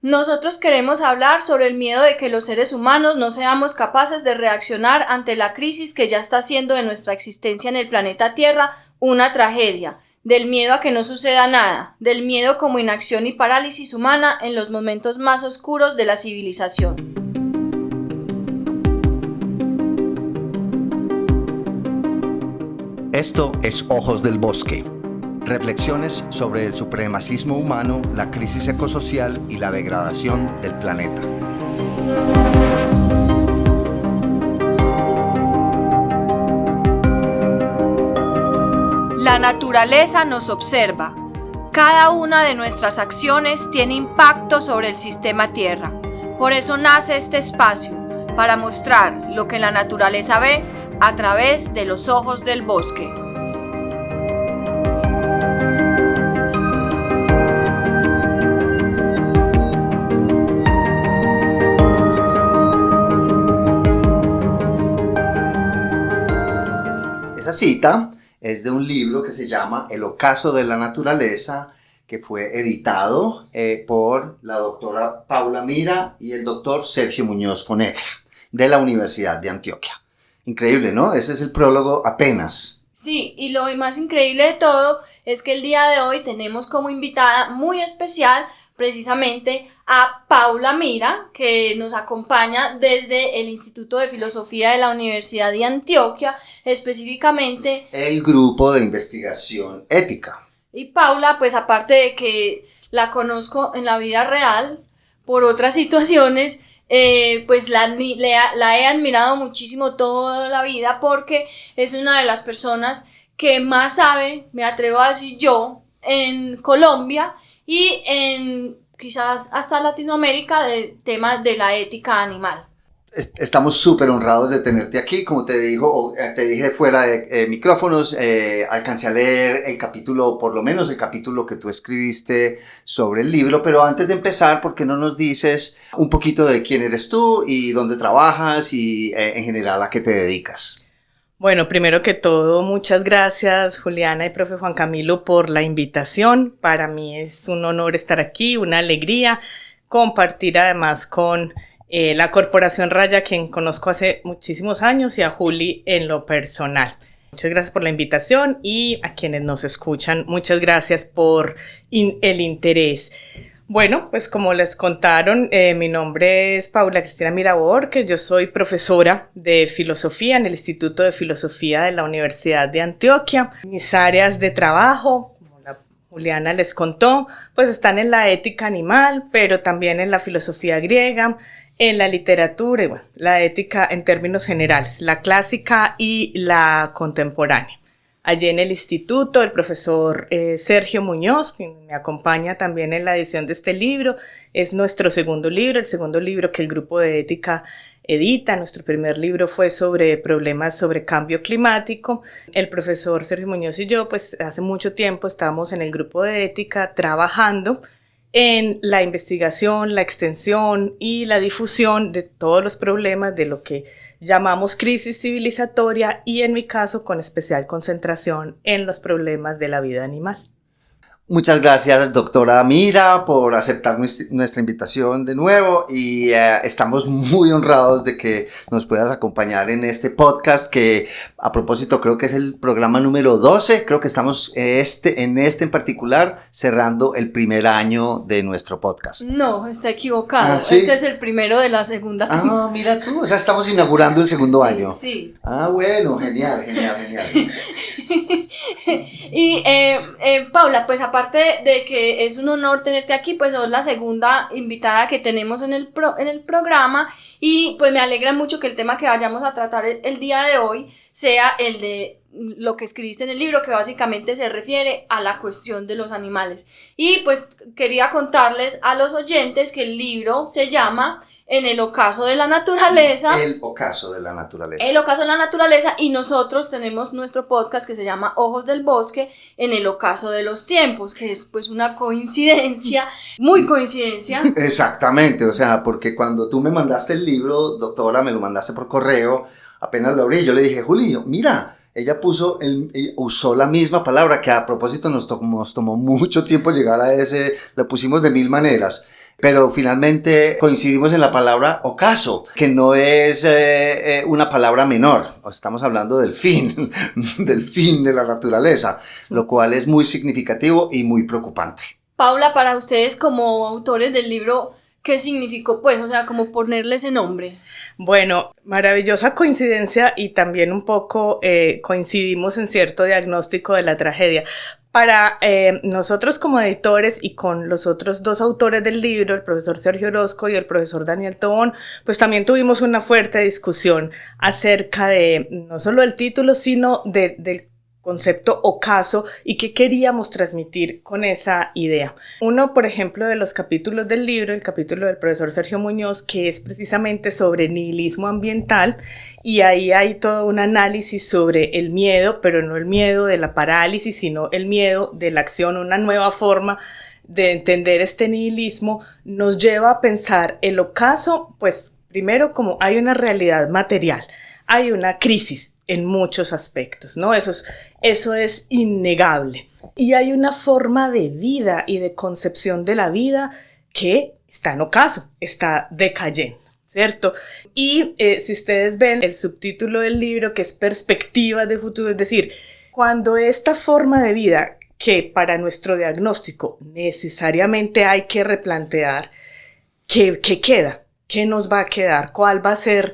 Nosotros queremos hablar sobre el miedo de que los seres humanos no seamos capaces de reaccionar ante la crisis que ya está haciendo de nuestra existencia en el planeta Tierra una tragedia, del miedo a que no suceda nada, del miedo como inacción y parálisis humana en los momentos más oscuros de la civilización. Esto es Ojos del Bosque. Reflexiones sobre el supremacismo humano, la crisis ecosocial y la degradación del planeta. La naturaleza nos observa. Cada una de nuestras acciones tiene impacto sobre el sistema Tierra. Por eso nace este espacio, para mostrar lo que la naturaleza ve a través de los ojos del bosque. Esa cita es de un libro que se llama El ocaso de la naturaleza, que fue editado por la doctora Paula Mira y el doctor Sergio Muñoz Fonegra, de la Universidad de Antioquia. Increíble, ¿no? Ese es el prólogo apenas. Sí, y lo más increíble de todo es que el día de hoy tenemos como invitada muy especial precisamente a Paula Mira, que nos acompaña desde el Instituto de Filosofía de la Universidad de Antioquia, específicamente el grupo de investigación ética. Y Paula, pues aparte de que la conozco en la vida real, por otras situaciones, pues la he admirado muchísimo toda la vida porque es una de las personas que más sabe, me atrevo a decir yo, en Colombia y en quizás hasta Latinoamérica del tema de la ética animal. Estamos súper honrados de tenerte aquí. Como te dije fuera de micrófonos, alcancé a leer el capítulo, por lo menos el capítulo que tú escribiste sobre el libro, pero antes de empezar, ¿por qué no nos dices un poquito de quién eres tú y dónde trabajas y en general a qué te dedicas? Bueno, primero que todo, muchas gracias Juliana y profe Juan Camilo por la invitación. Para mí es un honor estar aquí, una alegría compartir además con la Corporación Raya, quien conozco hace muchísimos años, y a Juli en lo personal. Muchas gracias por la invitación y a quienes nos escuchan, muchas gracias por el interés. Bueno, pues como les contaron, mi nombre es Paula Cristina Mirabor, que yo soy profesora de filosofía en el Instituto de Filosofía de la Universidad de Antioquia. Mis áreas de trabajo, como la Juliana les contó, pues están en la ética animal, pero también en la filosofía griega, en la literatura y bueno, la ética en términos generales, la clásica y la contemporánea. Allí en el instituto, el profesor Sergio Muñoz, quien me acompaña también en la edición de este libro, es nuestro segundo libro, el segundo libro que el grupo de ética edita. Nuestro primer libro fue sobre problemas sobre cambio climático. El profesor Sergio Muñoz y yo, pues hace mucho tiempo estábamos en el grupo de ética trabajando en la investigación, la extensión y la difusión de todos los problemas de lo que llamamos crisis civilizatoria y en mi caso con especial concentración en los problemas de la vida animal. Muchas gracias, doctora Mira, por aceptar nuestra invitación de nuevo y estamos muy honrados de que nos puedas acompañar en este podcast que, a propósito, creo que es el programa número 12. Creo que estamos en este en particular cerrando el primer año de nuestro podcast. No, está equivocado. ¿Sí? Este es el primero de la segunda temporada. Mira tú, o sea, estamos inaugurando el segundo año. Sí. Bueno, genial. Y Paula, pues aparte de que es un honor tenerte aquí, pues sos la segunda invitada que tenemos en el programa y pues me alegra mucho que el tema que vayamos a tratar el día de hoy sea el de lo que escribiste en el libro, que básicamente se refiere a la cuestión de los animales. Y pues quería contarles a los oyentes que el libro se llama En el ocaso de la naturaleza. El ocaso de la naturaleza. El ocaso de la naturaleza, y nosotros tenemos nuestro podcast que se llama Ojos del Bosque, en el ocaso de los tiempos, que es pues una coincidencia, muy coincidencia. Exactamente, o sea, porque cuando tú me mandaste el libro, doctora, me lo mandaste por correo, apenas lo abrí, yo le dije, Julio, mira, ella usó la misma palabra, que a propósito nos tomó mucho tiempo llegar a ese, lo pusimos de mil maneras. pero finalmente coincidimos en la palabra ocaso, que no es una palabra menor. Estamos hablando del fin, del fin de la naturaleza, lo cual es muy significativo y muy preocupante. Paula, para ustedes como autores del libro, ¿qué significó, pues, o sea, como ponerle ese nombre? Bueno, maravillosa coincidencia y también un poco coincidimos en cierto diagnóstico de la tragedia. Para nosotros como editores y con los otros dos autores del libro, el profesor Sergio Orozco y el profesor Daniel Tobón, pues también tuvimos una fuerte discusión acerca de no solo el título, sino del concepto ocaso y qué queríamos transmitir con esa idea. Uno, por ejemplo, de los capítulos del libro, el capítulo del profesor Sergio Muñoz, que es precisamente sobre nihilismo ambiental, y ahí hay todo un análisis sobre el miedo, pero no el miedo de la parálisis, sino el miedo de la acción, una nueva forma de entender este nihilismo, nos lleva a pensar el ocaso, pues primero como hay una realidad material, hay una crisis en muchos aspectos, ¿no? Eso es innegable. Y hay una forma de vida y de concepción de la vida que está en ocaso, está decayendo, ¿cierto? Y si ustedes ven el subtítulo del libro, que es Perspectivas de futuro, es decir, cuando esta forma de vida que para nuestro diagnóstico necesariamente hay que replantear, ¿qué queda? ¿Qué nos va a quedar? ¿Cuál va a ser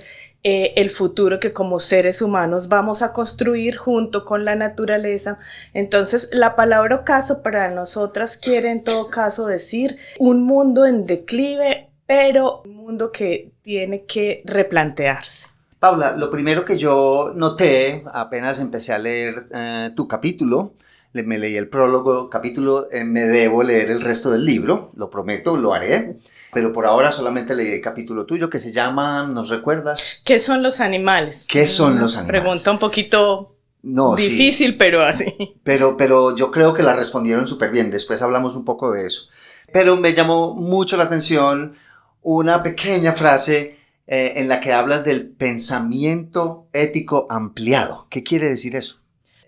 el futuro que como seres humanos vamos a construir junto con la naturaleza? Entonces, la palabra ocaso para nosotras quiere en todo caso decir un mundo en declive, pero un mundo que tiene que replantearse. Paula, lo primero que yo noté apenas empecé a leer tu capítulo, me leí el prólogo, capítulo, me debo leer el resto del libro, lo prometo, lo haré. Pero por ahora solamente leí el capítulo tuyo que se llama, ¿nos recuerdas? ¿Qué son los animales? ¿Qué son los animales? Pregunta un poquito difícil, sí. Pero así. Pero yo creo que la respondieron súper bien. Después hablamos un poco de eso. Pero me llamó mucho la atención una pequeña frase en la que hablas del pensamiento ético ampliado. ¿Qué quiere decir eso?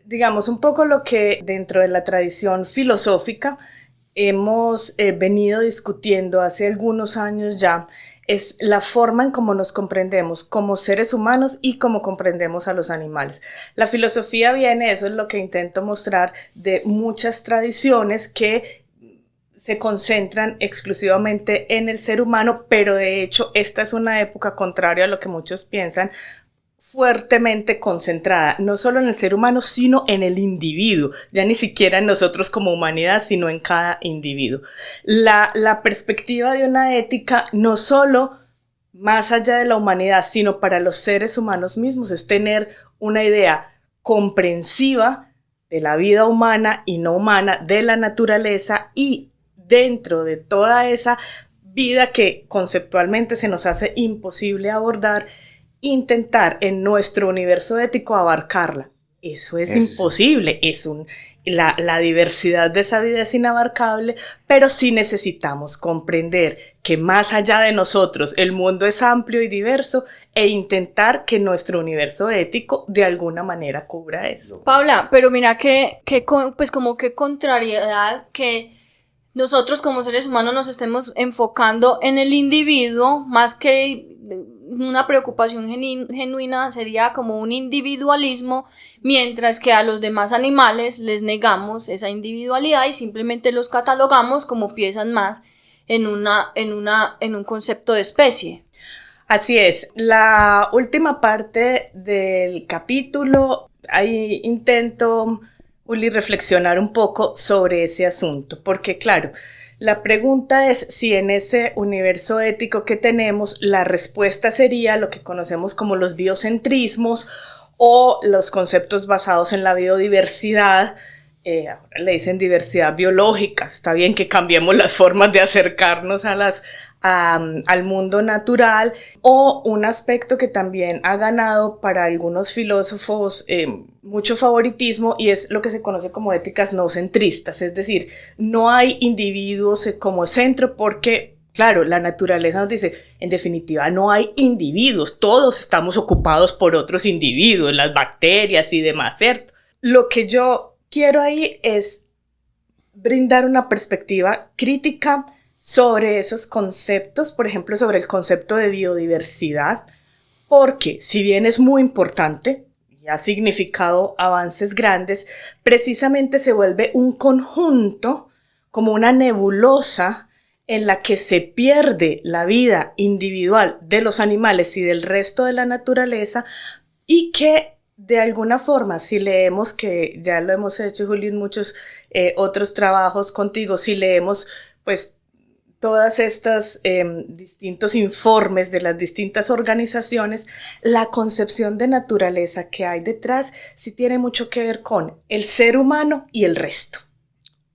Digamos, un poco lo que dentro de la tradición filosófica hemos venido discutiendo hace algunos años ya, es la forma en cómo nos comprendemos como seres humanos y cómo comprendemos a los animales. La filosofía viene, eso es lo que intento mostrar, de muchas tradiciones que se concentran exclusivamente en el ser humano, pero de hecho esta es una época contraria a lo que muchos piensan, fuertemente concentrada, no solo en el ser humano, sino en el individuo, ya ni siquiera en nosotros como humanidad, sino en cada individuo. La perspectiva de una ética, no solo más allá de la humanidad, sino para los seres humanos mismos, es tener una idea comprensiva de la vida humana y no humana, de la naturaleza, y dentro de toda esa vida que conceptualmente se nos hace imposible abordar, intentar en nuestro universo ético abarcarla. Eso es imposible, la diversidad de esa vida es inabarcable, pero sí necesitamos comprender que más allá de nosotros el mundo es amplio y diverso e intentar que nuestro universo ético de alguna manera cubra eso. Paula, pero mira pues como qué contrariedad que nosotros como seres humanos nos estemos enfocando en el individuo más que una preocupación genuina sería como un individualismo, mientras que a los demás animales les negamos esa individualidad y simplemente los catalogamos como piezas más en un concepto de especie. Así es. La última parte del capítulo, ahí intento, Uli, reflexionar un poco sobre ese asunto, porque claro, la pregunta es si en ese universo ético que tenemos la respuesta sería lo que conocemos como los biocentrismos o los conceptos basados en la biodiversidad. Ahora le dicen diversidad biológica. Está bien que cambiemos las formas de acercarnos al mundo natural, o un aspecto que también ha ganado para algunos filósofos mucho favoritismo, y es lo que se conoce como éticas no centristas, es decir, no hay individuos como centro porque, claro, la naturaleza nos dice, en definitiva, no hay individuos, todos estamos ocupados por otros individuos, las bacterias y demás, ¿cierto? Lo que yo quiero ahí es brindar una perspectiva crítica sobre esos conceptos, por ejemplo, sobre el concepto de biodiversidad, porque si bien es muy importante y ha significado avances grandes, precisamente se vuelve un conjunto, como una nebulosa en la que se pierde la vida individual de los animales y del resto de la naturaleza, y que de alguna forma, si leemos, que ya lo hemos hecho, Juli, en muchos otros trabajos contigo, si leemos pues todas estas distintos informes de las distintas organizaciones, la concepción de naturaleza que hay detrás sí tiene mucho que ver con el ser humano y el resto.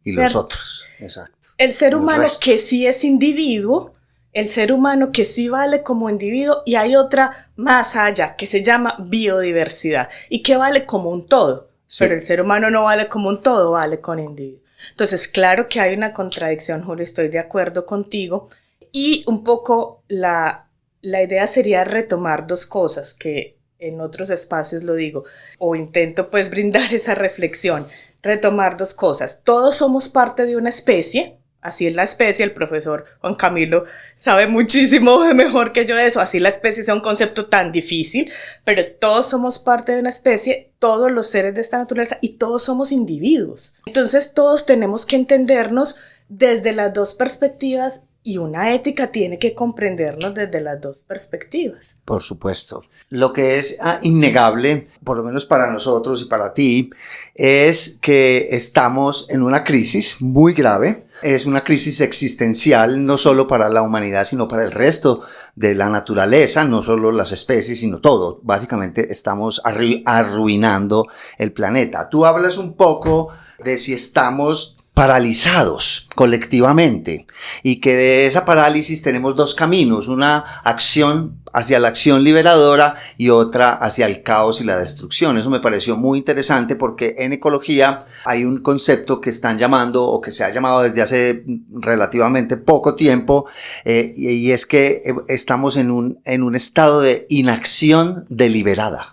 Y los otros, exacto. El ser humano que sí es individuo, el ser humano que sí vale como individuo, y hay otra más allá que se llama biodiversidad y que vale como un todo, sí. Pero el ser humano no vale como un todo, vale con individuo. Entonces, claro que hay una contradicción, Julio, estoy de acuerdo contigo, y un poco la idea sería retomar dos cosas que en otros espacios lo digo, o intento pues brindar esa reflexión, retomar dos cosas. Todos somos parte de una especie, así es la especie, el profesor Juan Camilo sabe muchísimo mejor que yo de eso, así la especie sea un concepto tan difícil, pero todos somos parte de una especie, todos los seres de esta naturaleza, y todos somos individuos. Entonces todos tenemos que entendernos desde las dos perspectivas, y una ética tiene que comprendernos desde las dos perspectivas. Por supuesto. Lo que es innegable, por lo menos para nosotros y para ti, es que estamos en una crisis muy grave. Es una crisis existencial, no solo para la humanidad, sino para el resto de la naturaleza, no solo las especies, sino todo. Básicamente estamos arruinando el planeta. Tú hablas un poco de si estamos paralizados colectivamente, y que de esa parálisis tenemos dos caminos, una acción hacia la acción liberadora y otra hacia el caos y la destrucción. Eso me pareció muy interesante, porque en ecología hay un concepto que están llamando, o que se ha llamado desde hace relativamente poco tiempo, y es que estamos en un estado de inacción deliberada.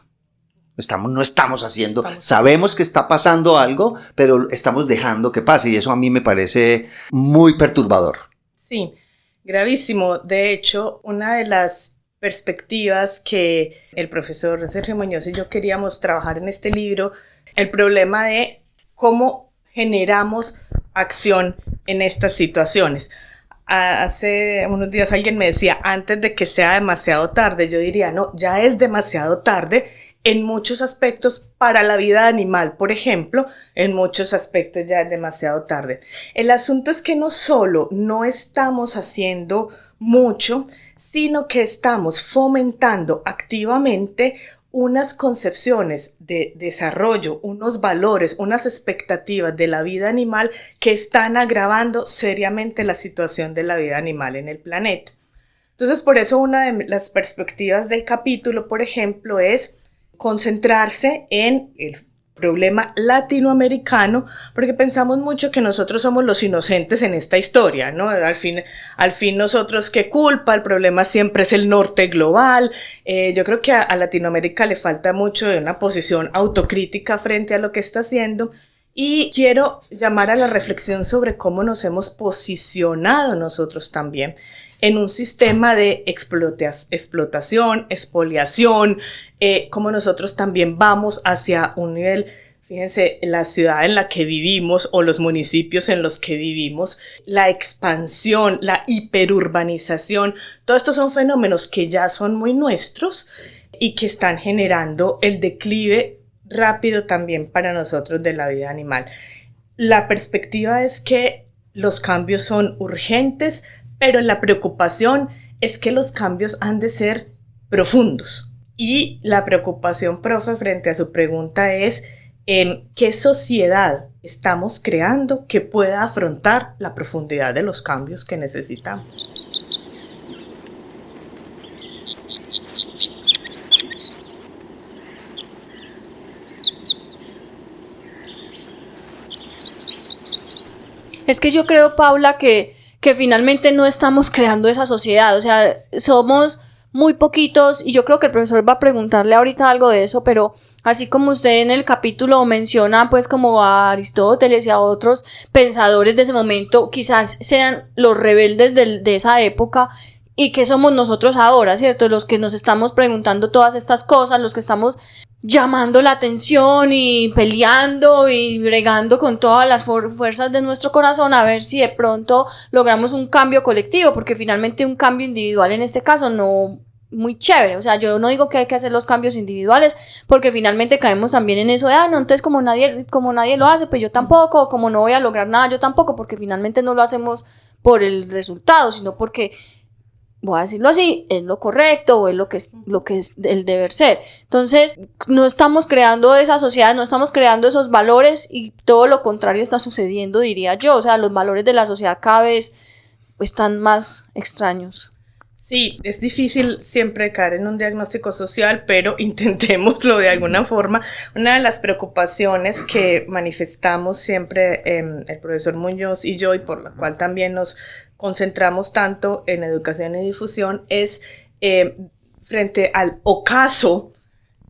No estamos haciendo, sabemos que está pasando algo, pero estamos dejando que pase, y eso a mí me parece muy perturbador. Sí, gravísimo. De hecho, una de las perspectivas que el profesor Sergio Muñoz y yo queríamos trabajar en este libro, el problema de cómo generamos acción en estas situaciones. Hace unos días alguien me decía, antes de que sea demasiado tarde, yo diría, no, ya es demasiado tarde, en muchos aspectos para la vida animal, por ejemplo, en muchos aspectos ya es demasiado tarde. El asunto es que no solo no estamos haciendo mucho, sino que estamos fomentando activamente unas concepciones de desarrollo, unos valores, unas expectativas de la vida animal que están agravando seriamente la situación de la vida animal en el planeta. Entonces, por eso una de las perspectivas del capítulo, por ejemplo, es concentrarse en el problema latinoamericano, porque pensamos mucho que nosotros somos los inocentes en esta historia, ¿no? Al fin nosotros, ¿qué culpa? El problema siempre es el norte global. Yo creo que a Latinoamérica le falta mucho de una posición autocrítica frente a lo que está haciendo, y quiero llamar a la reflexión sobre cómo nos hemos posicionado nosotros también en un sistema de explotación, expoliación, como nosotros también vamos hacia un nivel, fíjense, la ciudad en la que vivimos o los municipios en los que vivimos, la expansión, la hiperurbanización, todo esto son fenómenos que ya son muy nuestros y que están generando el declive rápido también para nosotros de la vida animal. La perspectiva es que los cambios son urgentes, pero la preocupación es que los cambios han de ser profundos. Y la preocupación, profe, frente a su pregunta es ¿qué sociedad estamos creando que pueda afrontar la profundidad de los cambios que necesitamos? Es que yo creo, Paula, que finalmente no estamos creando esa sociedad, o sea, somos muy poquitos, y yo creo que el profesor va a preguntarle ahorita algo de eso, pero Así como usted en el capítulo menciona pues como a Aristóteles y a otros pensadores de ese momento, quizás sean los rebeldes de esa época, y que somos nosotros ahora, ¿cierto? Los que nos estamos preguntando todas estas cosas, los que estamos llamando la atención y peleando y bregando con todas las fuerzas de nuestro corazón a ver si de pronto logramos un cambio colectivo, porque finalmente un cambio individual en este caso no muy chévere. O sea, yo no digo que hay que hacer los cambios individuales, porque finalmente caemos también en eso de, no, entonces como nadie lo hace, pues yo tampoco, como no voy a lograr nada, yo tampoco, porque finalmente no lo hacemos por el resultado, sino porque, voy a decirlo así, es lo correcto o es lo que es el deber ser. Entonces, no estamos creando esa sociedad, no estamos creando esos valores, y todo lo contrario está sucediendo, diría yo. O sea, los valores de la sociedad cada vez están más extraños. Sí, es difícil siempre caer en un diagnóstico social, pero intentémoslo de alguna forma. Una de las preocupaciones que manifestamos siempre el profesor Muñoz y yo, y por la cual también nos concentramos tanto en educación y difusión, es frente al ocaso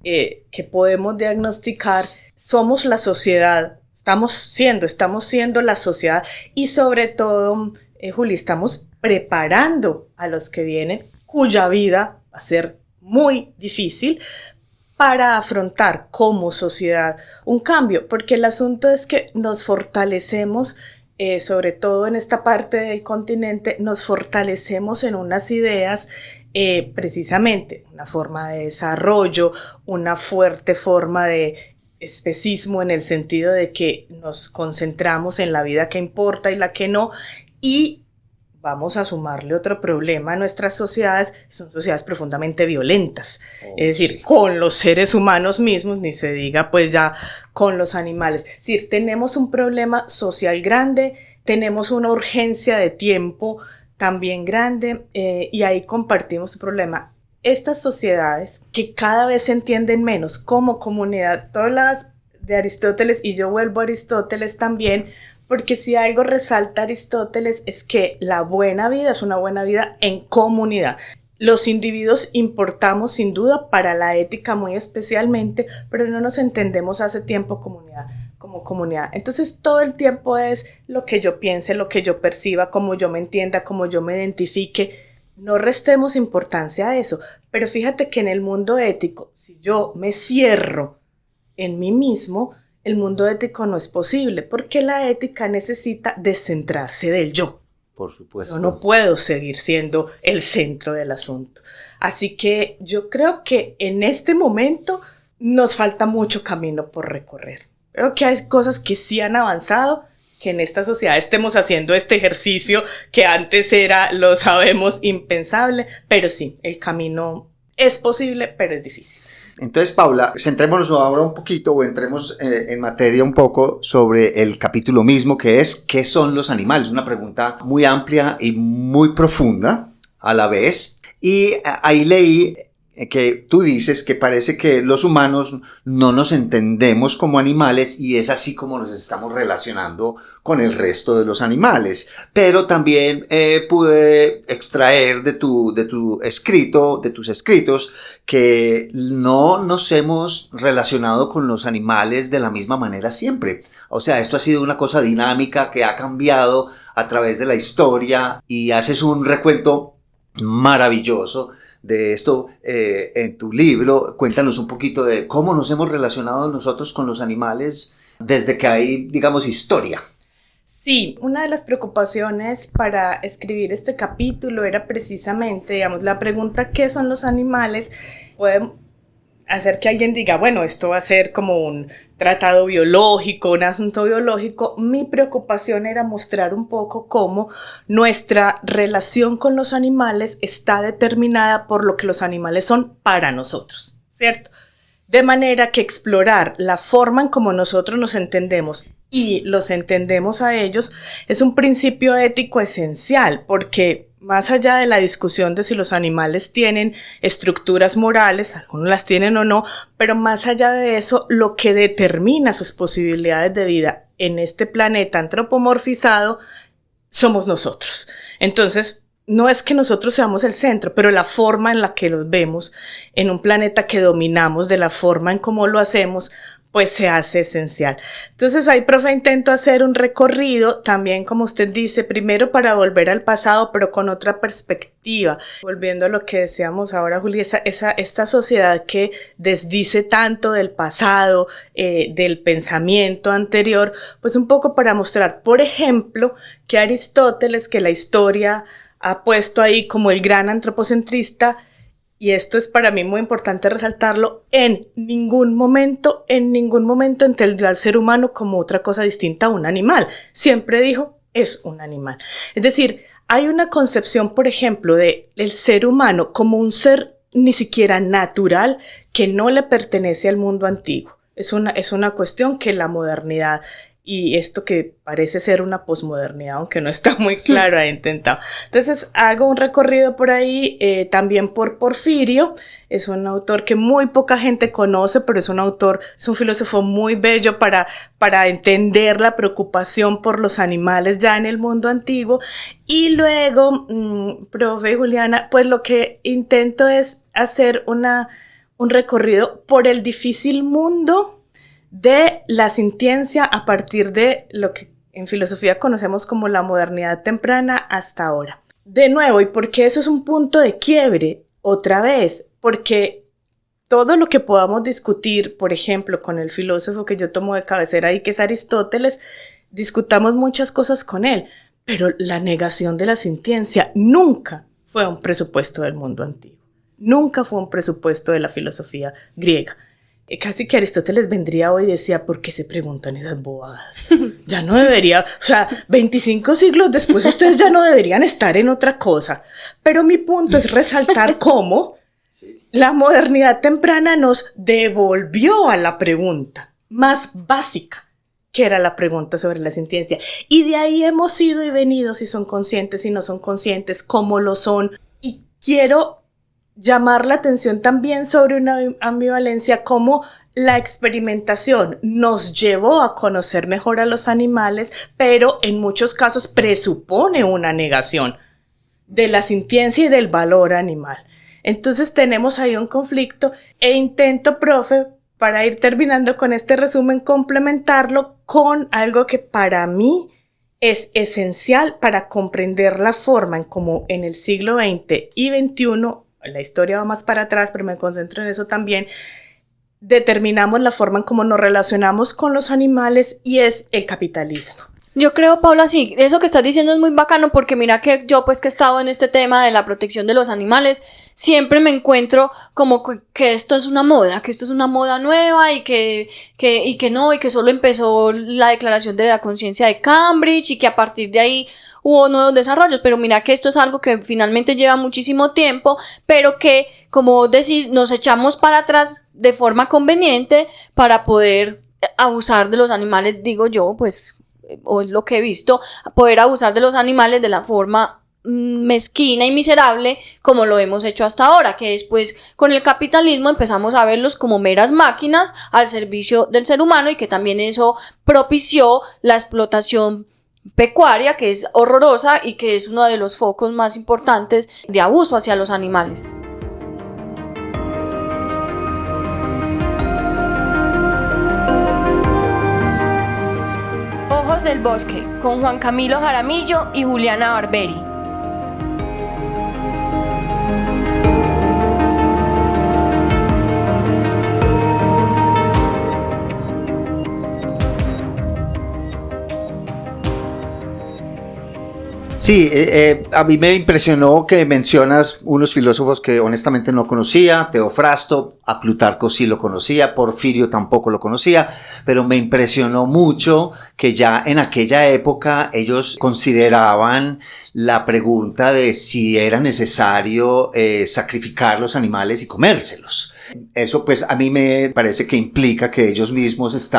que podemos diagnosticar, somos la sociedad, estamos siendo la sociedad, y sobre todo, Juli, estamos preparando a los que vienen, cuya vida va a ser muy difícil, para afrontar como sociedad un cambio, porque el asunto es que nos fortalecemos, sobre todo en esta parte del continente, nos fortalecemos en unas ideas, precisamente una forma de desarrollo, una fuerte forma de especismo, en el sentido de que nos concentramos en la vida que importa y la que no, y vamos a sumarle otro problema a nuestras sociedades, son sociedades profundamente violentas, es decir, con los seres humanos mismos, ni se diga pues ya con los animales. Es decir, tenemos un problema social grande, tenemos una urgencia de tiempo también grande, y ahí compartimos el problema. Estas sociedades que cada vez se entienden menos como comunidad, todas las de Aristóteles, y yo vuelvo a Aristóteles también, porque si algo resalta Aristóteles es que la buena vida es una buena vida en comunidad. Los individuos importamos sin duda para la ética muy especialmente, pero no nos entendemos hace tiempo como comunidad. Entonces todo el tiempo es lo que yo piense, lo que yo perciba, como yo me entienda, como yo me identifique. No restemos importancia a eso, pero fíjate que en el mundo ético, si yo me cierro en mí mismo, el mundo ético no es posible, porque la ética necesita descentrarse del yo. Por supuesto. Yo no puedo seguir siendo el centro del asunto. Así que yo creo que en este momento nos falta mucho camino por recorrer. Creo que hay cosas que sí han avanzado, que en esta sociedad estemos haciendo este ejercicio que antes era, lo sabemos, impensable, pero sí, el camino es posible, pero es difícil. Entonces, Paula, centrémonos ahora un poquito, o entremos en materia un poco sobre el capítulo mismo, que es ¿qué son los animales? Una pregunta muy amplia y muy profunda a la vez. Y ahí leí que tú dices que parece que los humanos no nos entendemos como animales, y es así como nos estamos relacionando con el resto de los animales. Pero también pude extraer de tus escritos, que no nos hemos relacionado con los animales de la misma manera siempre. O sea, esto ha sido una cosa dinámica que ha cambiado a través de la historia, y haces un recuento maravilloso de esto en tu libro. Cuéntanos un poquito de cómo nos hemos relacionado nosotros con los animales desde que hay, digamos, historia. Sí, una de las preocupaciones para escribir este capítulo era precisamente, digamos, la pregunta ¿qué son los animales? Puede hacer que alguien diga, bueno, esto va a ser como un tratado biológico, un asunto biológico. Mi preocupación era mostrar un poco cómo nuestra relación con los animales está determinada por lo que los animales son para nosotros, ¿cierto? De manera que explorar la forma en cómo nosotros nos entendemos y los entendemos a ellos es un principio ético esencial, porque más allá de la discusión de si los animales tienen estructuras morales, algunos las tienen o no, pero más allá de eso, lo que determina sus posibilidades de vida en este planeta antropomorfizado somos nosotros. Entonces, no es que nosotros seamos el centro, pero la forma en la que los vemos en un planeta que dominamos, de la forma en cómo lo hacemos, pues se hace esencial. Entonces ahí, profe, intento hacer un recorrido también, como usted dice, primero para volver al pasado, pero con otra perspectiva. Volviendo a lo que decíamos ahora, Juli, esta sociedad que desdice tanto del pasado, del pensamiento anterior, pues un poco para mostrar, por ejemplo, que Aristóteles, que la historia ha puesto ahí como el gran antropocentrista, y esto es para mí muy importante resaltarlo, en ningún momento entendió al ser humano como otra cosa distinta a un animal. Siempre dijo, es un animal. Es decir, hay una concepción, por ejemplo, del ser humano como un ser ni siquiera natural que no le pertenece al mundo antiguo. Es una cuestión que la modernidad y esto que parece ser una posmodernidad, aunque no está muy claro, ha intentado. Entonces hago un recorrido por ahí, también por Porfirio. Es un autor que muy poca gente conoce, pero es un filósofo muy bello para entender la preocupación por los animales ya en el mundo antiguo. Y luego, profe Juliana, pues lo que intento es hacer un recorrido por el difícil mundo de la sintiencia a partir de lo que en filosofía conocemos como la modernidad temprana hasta ahora. De nuevo, ¿y por qué eso es un punto de quiebre? Otra vez, porque todo lo que podamos discutir, por ejemplo, con el filósofo que yo tomo de cabecera ahí, que es Aristóteles, discutamos muchas cosas con él, pero la negación de la sintiencia nunca fue un presupuesto del mundo antiguo, nunca fue un presupuesto de la filosofía griega. Casi que Aristóteles vendría hoy y decía, ¿por qué se preguntan esas bobadas? Ya no debería, 25 siglos después ustedes ya no deberían estar en otra cosa. Pero mi punto es resaltar cómo la modernidad temprana nos devolvió a la pregunta más básica, que era la pregunta sobre la sintiencia. Y de ahí hemos ido y venido, si son conscientes, si no son conscientes, cómo lo son. Y quiero llamar la atención también sobre una ambivalencia, como la experimentación nos llevó a conocer mejor a los animales, pero en muchos casos presupone una negación de la sintiencia y del valor animal. Entonces tenemos ahí un conflicto e intento, profe, para ir terminando con este resumen, complementarlo con algo que para mí es esencial para comprender la forma en cómo en el siglo XX y XXI, la historia va más para atrás, pero me concentro en eso también, determinamos la forma en cómo nos relacionamos con los animales, y es el capitalismo. Yo creo, Paula, sí, eso que estás diciendo es muy bacano, porque mira que yo, pues, que he estado en este tema de la protección de los animales, siempre me encuentro como que esto es una moda, que esto es una moda nueva y que solo empezó la declaración de la conciencia de Cambridge y que a partir de ahí hubo nuevos desarrollos, pero mira que esto es algo que finalmente lleva muchísimo tiempo, pero que, como decís, nos echamos para atrás de forma conveniente para poder abusar de los animales, digo yo, pues, o es lo que he visto, poder abusar de los animales de la forma mezquina y miserable como lo hemos hecho hasta ahora, que después con el capitalismo empezamos a verlos como meras máquinas al servicio del ser humano, y que también eso propició la explotación pecuaria, que es horrorosa y que es uno de los focos más importantes de abuso hacia los animales. Ojos del Bosque, con Juan Camilo Jaramillo y Juliana Barberi. Sí, a mí me impresionó que mencionas unos filósofos que honestamente no conocía. Teofrasto, a Plutarco sí lo conocía, Porfirio tampoco lo conocía, pero me impresionó mucho que ya en aquella época ellos consideraban la pregunta de si era necesario sacrificar los animales y comérselos. Eso pues a mí me parece que implica que ellos mismos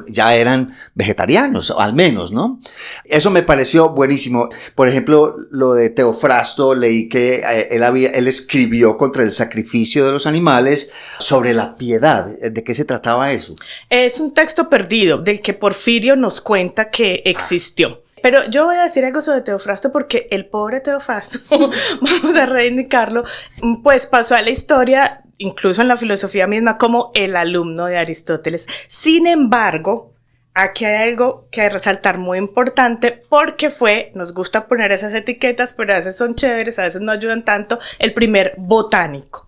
ya eran vegetarianos, al menos, ¿no? Eso me pareció buenísimo. Por ejemplo, lo de Teofrasto, leí que él escribió contra el sacrificio de los animales, sobre la piedad. ¿De qué se trataba eso? Es un texto perdido del que Porfirio nos cuenta que existió. Pero yo voy a decir algo sobre Teofrasto porque el pobre Teofrasto, vamos a reivindicarlo, pues pasó a la historia, incluso en la filosofía misma, como el alumno de Aristóteles. Sin embargo, aquí hay algo que resaltar muy importante porque nos gusta poner esas etiquetas, pero a veces son chéveres, a veces no ayudan tanto, el primer botánico.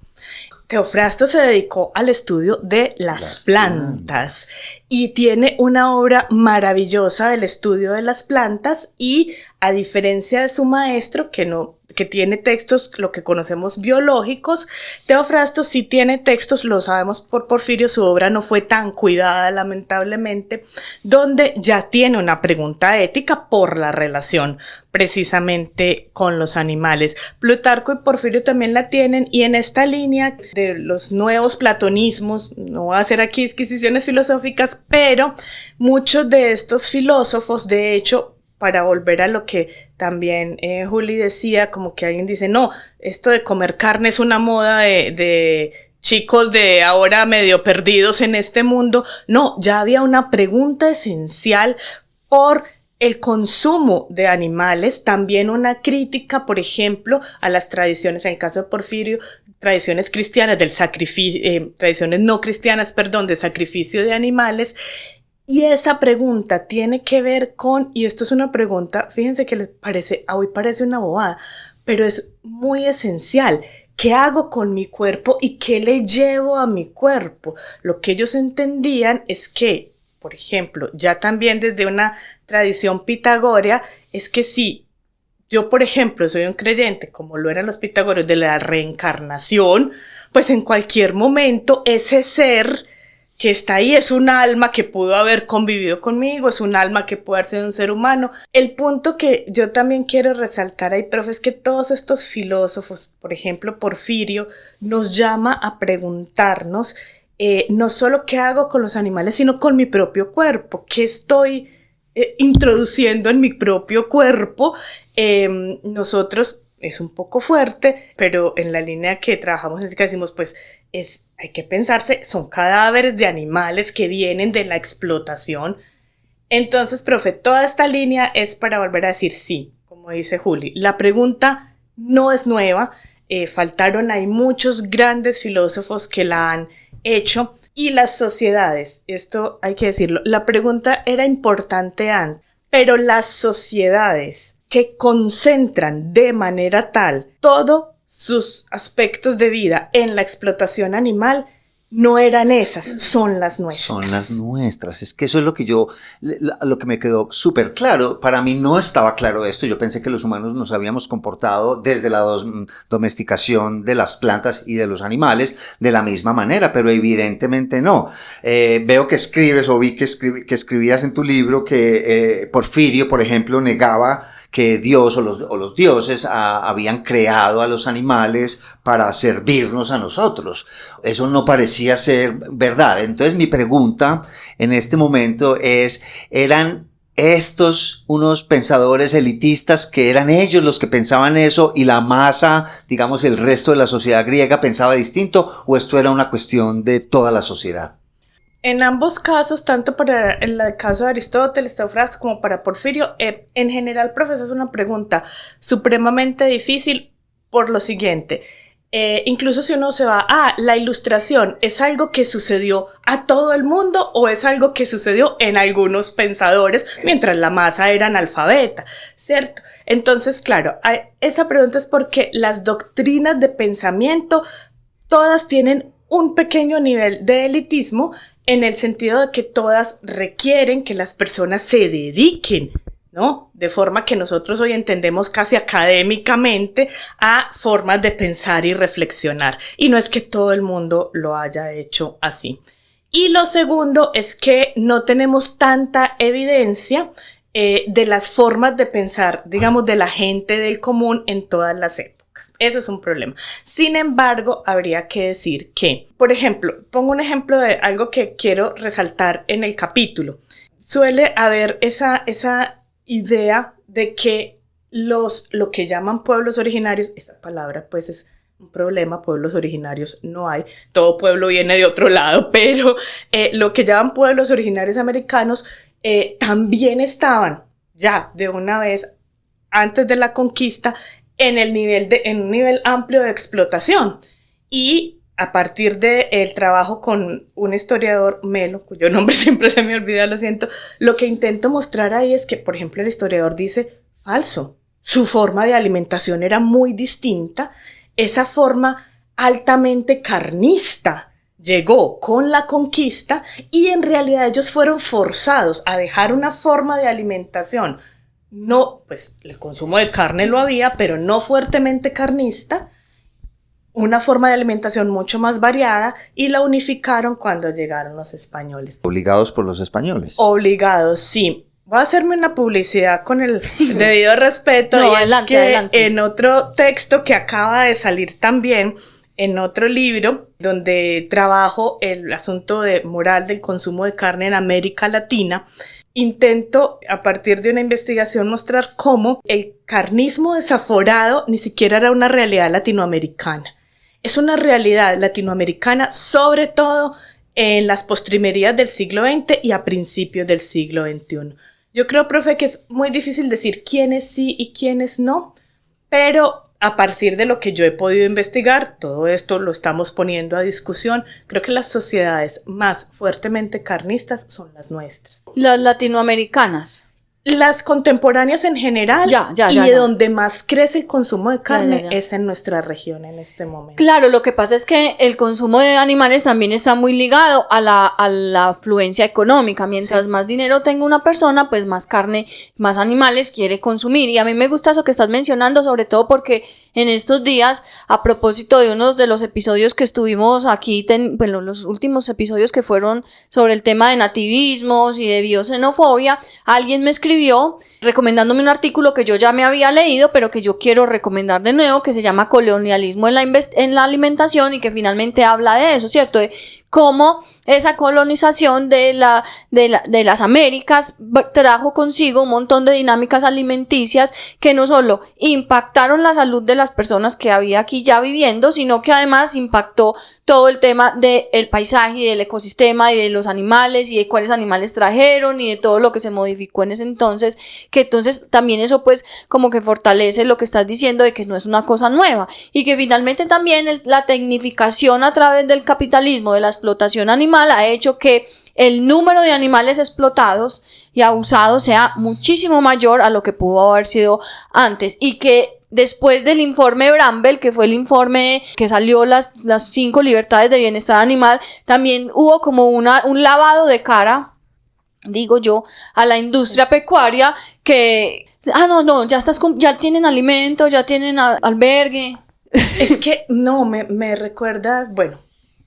Teofrasto se dedicó al estudio de las plantas y tiene una obra maravillosa del estudio de las plantas y a diferencia de su maestro que tiene textos, lo que conocemos biológicos, Teofrasto sí tiene textos, lo sabemos por Porfirio, su obra no fue tan cuidada lamentablemente, donde ya tiene una pregunta ética por la relación precisamente con los animales. Plutarco y Porfirio también la tienen y en esta línea de los nuevos platonismos, no voy a hacer aquí disquisiciones filosóficas, pero muchos de estos filósofos, de hecho, para volver a lo que también Juli decía, como que alguien dice, no, esto de comer carne es una moda de chicos de ahora medio perdidos en este mundo. No, ya había una pregunta esencial por el consumo de animales, también una crítica, por ejemplo, a las tradiciones, en el caso de Porfirio, tradiciones cristianas del sacrificio, tradiciones no cristianas, perdón, de sacrificio de animales. Y esa pregunta tiene que ver con, y esto es una pregunta, fíjense que hoy parece una bobada, pero es muy esencial. ¿Qué hago con mi cuerpo y qué le llevo a mi cuerpo? Lo que ellos entendían es que, por ejemplo, ya también desde una tradición pitagórea, es que si yo, por ejemplo, soy un creyente, como lo eran los pitagóricos, de la reencarnación, pues en cualquier momento ese ser que está ahí es un alma que pudo haber convivido conmigo, es un alma que puede haber sido un ser humano. El punto que yo también quiero resaltar ahí, profe, es que todos estos filósofos, por ejemplo Porfirio, nos llama a preguntarnos no solo qué hago con los animales, sino con mi propio cuerpo, qué estoy introduciendo en mi propio cuerpo. Nosotros, es un poco fuerte, pero en la línea que trabajamos en que decimos, pues hay que pensarse, son cadáveres de animales que vienen de la explotación. Entonces, profe, toda esta línea es para volver a decir sí, como dice Juli. La pregunta no es nueva, faltaron, hay muchos grandes filósofos que la han hecho, y las sociedades, esto hay que decirlo, la pregunta era importante antes, pero las sociedades que concentran de manera tal todos sus aspectos de vida en la explotación animal, no eran esas, son las nuestras. Son las nuestras. Es que eso es lo que me quedó súper claro. Para mí no estaba claro esto. Yo pensé que los humanos nos habíamos comportado desde la domesticación de las plantas y de los animales de la misma manera, pero evidentemente no. Veo que escribes o vi que escribías en tu libro que Porfirio, por ejemplo, negaba que Dios o los dioses habían creado a los animales para servirnos a nosotros. Eso no parecía ser verdad. Entonces mi pregunta en este momento es, ¿eran estos unos pensadores elitistas que eran ellos los que pensaban eso y la masa, digamos el resto de la sociedad griega pensaba distinto, o esto era una cuestión de toda la sociedad? En ambos casos, tanto para el caso de Aristóteles, Teofrasto, como para Porfirio, en general, profesor, es una pregunta supremamente difícil por lo siguiente. Incluso si uno se va la ilustración, ¿es algo que sucedió a todo el mundo o es algo que sucedió en algunos pensadores mientras la masa era analfabeta? ¿Cierto? Entonces, claro, esa pregunta es porque las doctrinas de pensamiento todas tienen un pequeño nivel de elitismo, en el sentido de que todas requieren que las personas se dediquen, ¿no? De forma que nosotros hoy entendemos casi académicamente a formas de pensar y reflexionar. Y no es que todo el mundo lo haya hecho así. Y lo segundo es que no tenemos tanta evidencia de las formas de pensar, digamos, de la gente del común en todas las épocas. Eso es un problema. Sin embargo, habría que decir que, por ejemplo, pongo un ejemplo de algo que quiero resaltar en el capítulo. Suele haber esa idea de que lo que llaman pueblos originarios, esa palabra pues es un problema, pueblos originarios no hay, todo pueblo viene de otro lado, pero lo que llaman pueblos originarios americanos también estaban ya de una vez antes de la conquista en un nivel amplio de explotación. Y a partir del trabajo con un historiador, Melo, cuyo nombre siempre se me olvida, lo siento, lo que intento mostrar ahí es que, por ejemplo, el historiador dice, falso, su forma de alimentación era muy distinta, esa forma altamente carnista llegó con la conquista y en realidad ellos fueron forzados a dejar una forma de alimentación. No, pues el consumo de carne lo había, pero no fuertemente carnista, una forma de alimentación mucho más variada y la unificaron cuando llegaron los españoles. Obligados por los españoles. Obligados, sí. Voy a hacerme una publicidad con el debido respeto. No, y adelante, es que adelante. en otro texto que acaba de salir también, en otro libro, donde trabajo el asunto de moral del consumo de carne en América Latina, intento, a partir de una investigación, mostrar cómo el carnismo desaforado ni siquiera era una realidad latinoamericana. Es una realidad latinoamericana, sobre todo en las postrimerías del siglo XX y a principios del siglo XXI. Yo creo, profe, que es muy difícil decir quiénes sí y quiénes no, pero a partir de lo que yo he podido investigar, todo esto lo estamos poniendo a discusión. Creo que las sociedades más fuertemente carnistas son las nuestras. Las latinoamericanas. Las contemporáneas en general y donde más crece el consumo de carne es en nuestra región en este momento. Claro, lo que pasa es que el consumo de animales también está muy ligado a la afluencia económica. Mientras más dinero tenga una persona, pues más carne, más animales quiere consumir. Y a mí me gusta eso que estás mencionando, sobre todo porque en estos días, a propósito de uno de los episodios que estuvimos aquí, bueno, los últimos episodios que fueron sobre el tema de nativismos y de bioxenofobia, alguien me escribió recomendándome un artículo que yo ya me había leído, pero que yo quiero recomendar de nuevo, que se llama Colonialismo en la alimentación y que finalmente habla de eso, ¿cierto? De cómo esa colonización de las Américas trajo consigo un montón de dinámicas alimenticias que no solo impactaron la salud de las personas que había aquí ya viviendo, sino que además impactó todo el tema del paisaje y del ecosistema y de los animales y de cuáles animales trajeron y de todo lo que se modificó en ese entonces, que entonces también eso pues como que fortalece lo que estás diciendo de que no es una cosa nueva y que finalmente también la tecnificación a través del capitalismo, de la explotación animal, ha hecho que el número de animales explotados y abusados sea muchísimo mayor a lo que pudo haber sido antes y que después del informe Bramble, que fue el informe que salió las 5 libertades de bienestar animal, también hubo como un lavado de cara, digo yo, a la industria pecuaria que, ya tienen alimento, ya tienen albergue. Es que, no, me recuerdas, bueno,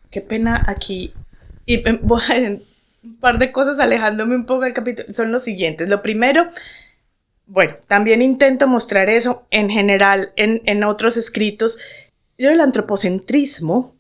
qué pena aquí. Y voy a un par de cosas alejándome un poco del capítulo, son los siguientes. Lo primero, bueno, también intento mostrar eso en general en otros escritos. El antropocentrismo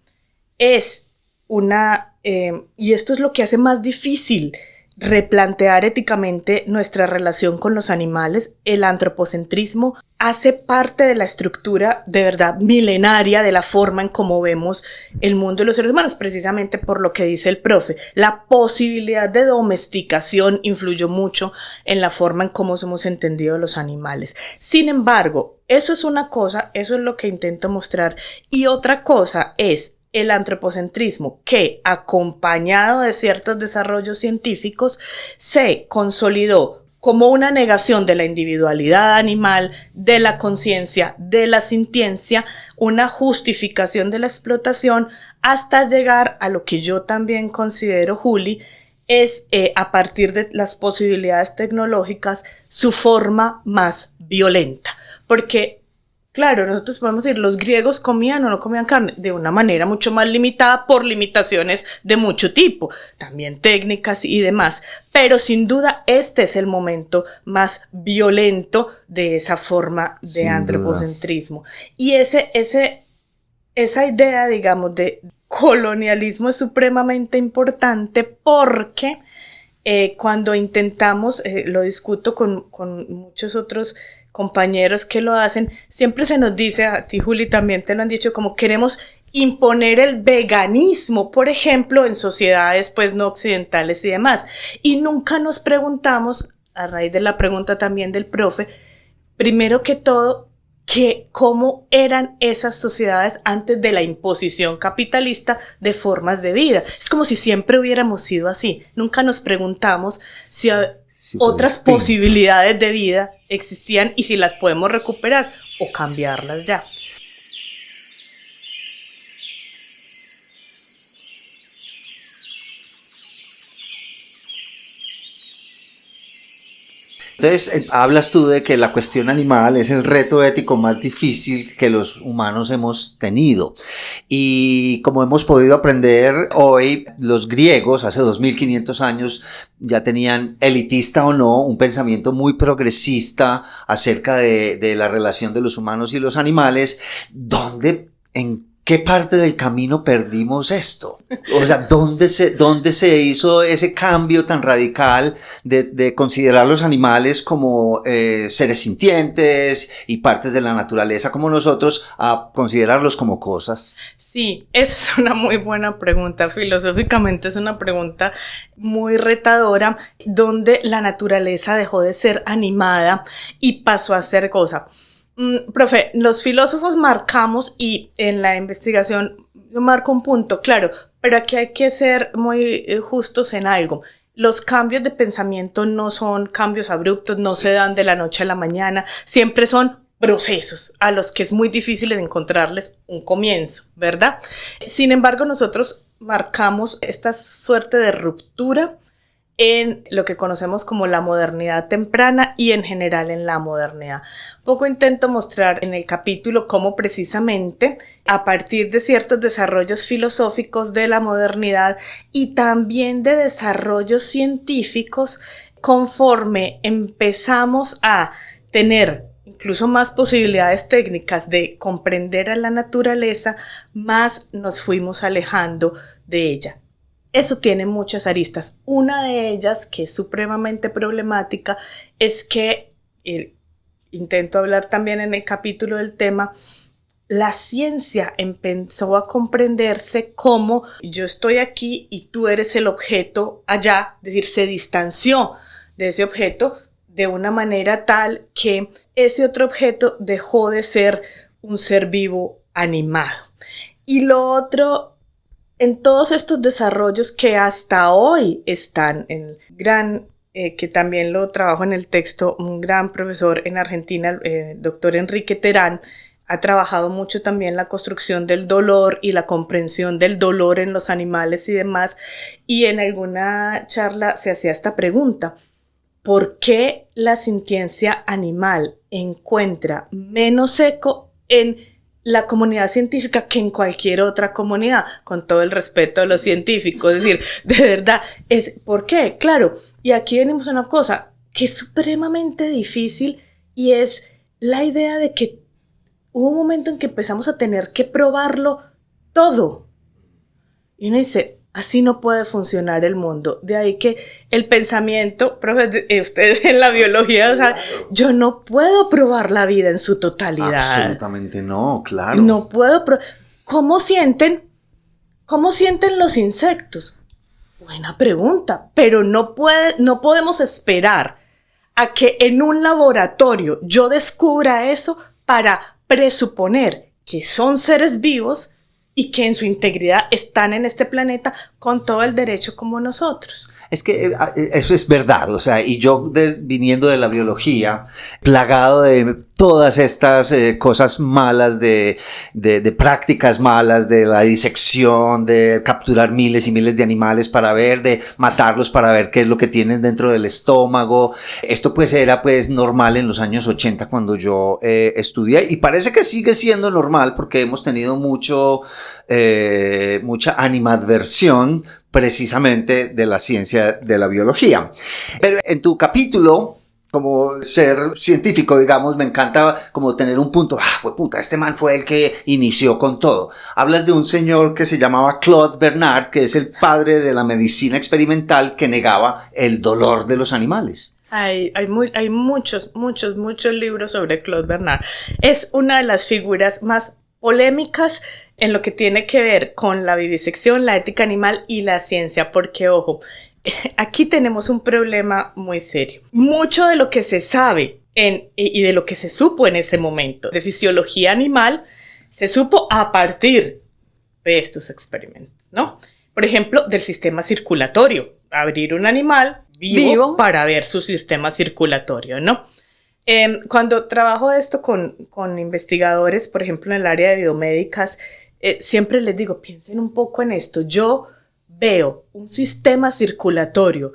es y esto es lo que hace más difícil replantear éticamente nuestra relación con los animales. El antropocentrismo hace parte de la estructura de verdad milenaria de la forma en cómo vemos el mundo de los seres humanos, precisamente por lo que dice el profe. La posibilidad de domesticación influyó mucho en la forma en cómo hemos entendido los animales. Sin embargo, eso es una cosa, eso es lo que intento mostrar, y otra cosa es el antropocentrismo que, acompañado de ciertos desarrollos científicos, se consolidó como una negación de la individualidad animal, de la conciencia, de la sintiencia, una justificación de la explotación, hasta llegar a lo que yo también considero, Juli, es a partir de las posibilidades tecnológicas, su forma más violenta. Porque claro, nosotros podemos decir, los griegos comían o no comían carne de una manera mucho más limitada por limitaciones de mucho tipo, también técnicas y demás, pero sin duda este es el momento más violento de esa forma de antropocentrismo. Y esa idea, digamos, de colonialismo es supremamente importante porque cuando intentamos, lo discuto con muchos otros compañeros que lo hacen, siempre se nos dice, a ti Juli también te lo han dicho, como queremos imponer el veganismo, por ejemplo, en sociedades pues no occidentales y demás, y nunca nos preguntamos a raíz de la pregunta también del profe, primero que todo, cómo eran esas sociedades antes de la imposición capitalista de formas de vida. Es como si siempre hubiéramos sido así. Nunca nos preguntamos si otras posibilidades de vida existían y si las podemos recuperar o cambiarlas ya. Entonces, hablas tú de que la cuestión animal es el reto ético más difícil que los humanos hemos tenido. Y como hemos podido aprender hoy, los griegos hace 2500 años ya tenían, elitista o no, un pensamiento muy progresista acerca de la relación de los humanos y los animales, en ¿qué parte del camino perdimos esto? O sea, ¿dónde se hizo ese cambio tan radical de considerar los animales como seres sintientes y partes de la naturaleza como nosotros a considerarlos como cosas? Sí, esa es una muy buena pregunta. Filosóficamente es una pregunta muy retadora, donde la naturaleza dejó de ser animada y pasó a ser cosa. Profe, los filósofos marcamos, y en la investigación yo marco un punto, claro, pero aquí hay que ser muy justos en algo. Los cambios de pensamiento no son cambios abruptos, no se dan de la noche a la mañana, siempre son procesos a los que es muy difícil encontrarles un comienzo, ¿verdad? Sin embargo, nosotros marcamos esta suerte de ruptura en lo que conocemos como la modernidad temprana y en general en la modernidad. Poco intento mostrar en el capítulo cómo precisamente a partir de ciertos desarrollos filosóficos de la modernidad y también de desarrollos científicos, conforme empezamos a tener incluso más posibilidades técnicas de comprender a la naturaleza, más nos fuimos alejando de ella. Eso tiene muchas aristas. Una de ellas, que es supremamente problemática, es que, intento hablar también en el capítulo del tema, la ciencia empezó a comprenderse como yo estoy aquí y tú eres el objeto allá, es decir, se distanció de ese objeto de una manera tal que ese otro objeto dejó de ser un ser vivo animado. Y lo otro, en todos estos desarrollos que hasta hoy están en que también lo trabajo en el texto, un gran profesor en Argentina, doctor Enrique Terán, ha trabajado mucho también la construcción del dolor y la comprensión del dolor en los animales y demás, y en alguna charla se hacía esta pregunta: ¿por qué la sintiencia animal encuentra menos eco en la comunidad científica que en cualquier otra comunidad? Con todo el respeto a los científicos, es decir, de verdad, ¿por qué? Claro, y aquí venimos a una cosa que es supremamente difícil, y es la idea de que hubo un momento en que empezamos a tener que probarlo todo. Y uno dice, así no puede funcionar el mundo. De ahí que el pensamiento, profe, ustedes en la biología, o sea, yo no puedo probar la vida en su totalidad. Absolutamente no, claro. No puedo ¿Cómo sienten los insectos? Buena pregunta, pero no podemos esperar a que en un laboratorio yo descubra eso para presuponer que son seres vivos y que en su integridad están en este planeta con todo el derecho como nosotros. Es que eso es verdad, o sea, y yo viniendo de la biología, plagado de todas estas cosas malas, de prácticas malas, de la disección, de capturar miles y miles de animales para ver, de matarlos para ver qué es lo que tienen dentro del estómago. Esto pues era pues normal en los años 80 cuando yo estudié, y parece que sigue siendo normal porque hemos tenido mucha animadversión precisamente de la ciencia de la biología. Pero en tu capítulo, como ser científico, digamos, me encanta como tener un punto, pues puta, este man fue el que inició con todo. Hablas de un señor que se llamaba Claude Bernard, que es el padre de la medicina experimental, que negaba el dolor de los animales. Hay muchos libros sobre Claude Bernard. Es una de las figuras más polémicas en lo que tiene que ver con la vivisección, la ética animal y la ciencia, porque ojo, aquí tenemos un problema muy serio. Mucho de lo que se sabe y de lo que se supo en ese momento de fisiología animal se supo a partir de estos experimentos, ¿no? Por ejemplo, del sistema circulatorio. Abrir un animal vivo para ver su sistema circulatorio, ¿no? Cuando trabajo esto con investigadores, por ejemplo, en el área de biomédicas, siempre les digo, piensen un poco en esto. Yo veo un sistema circulatorio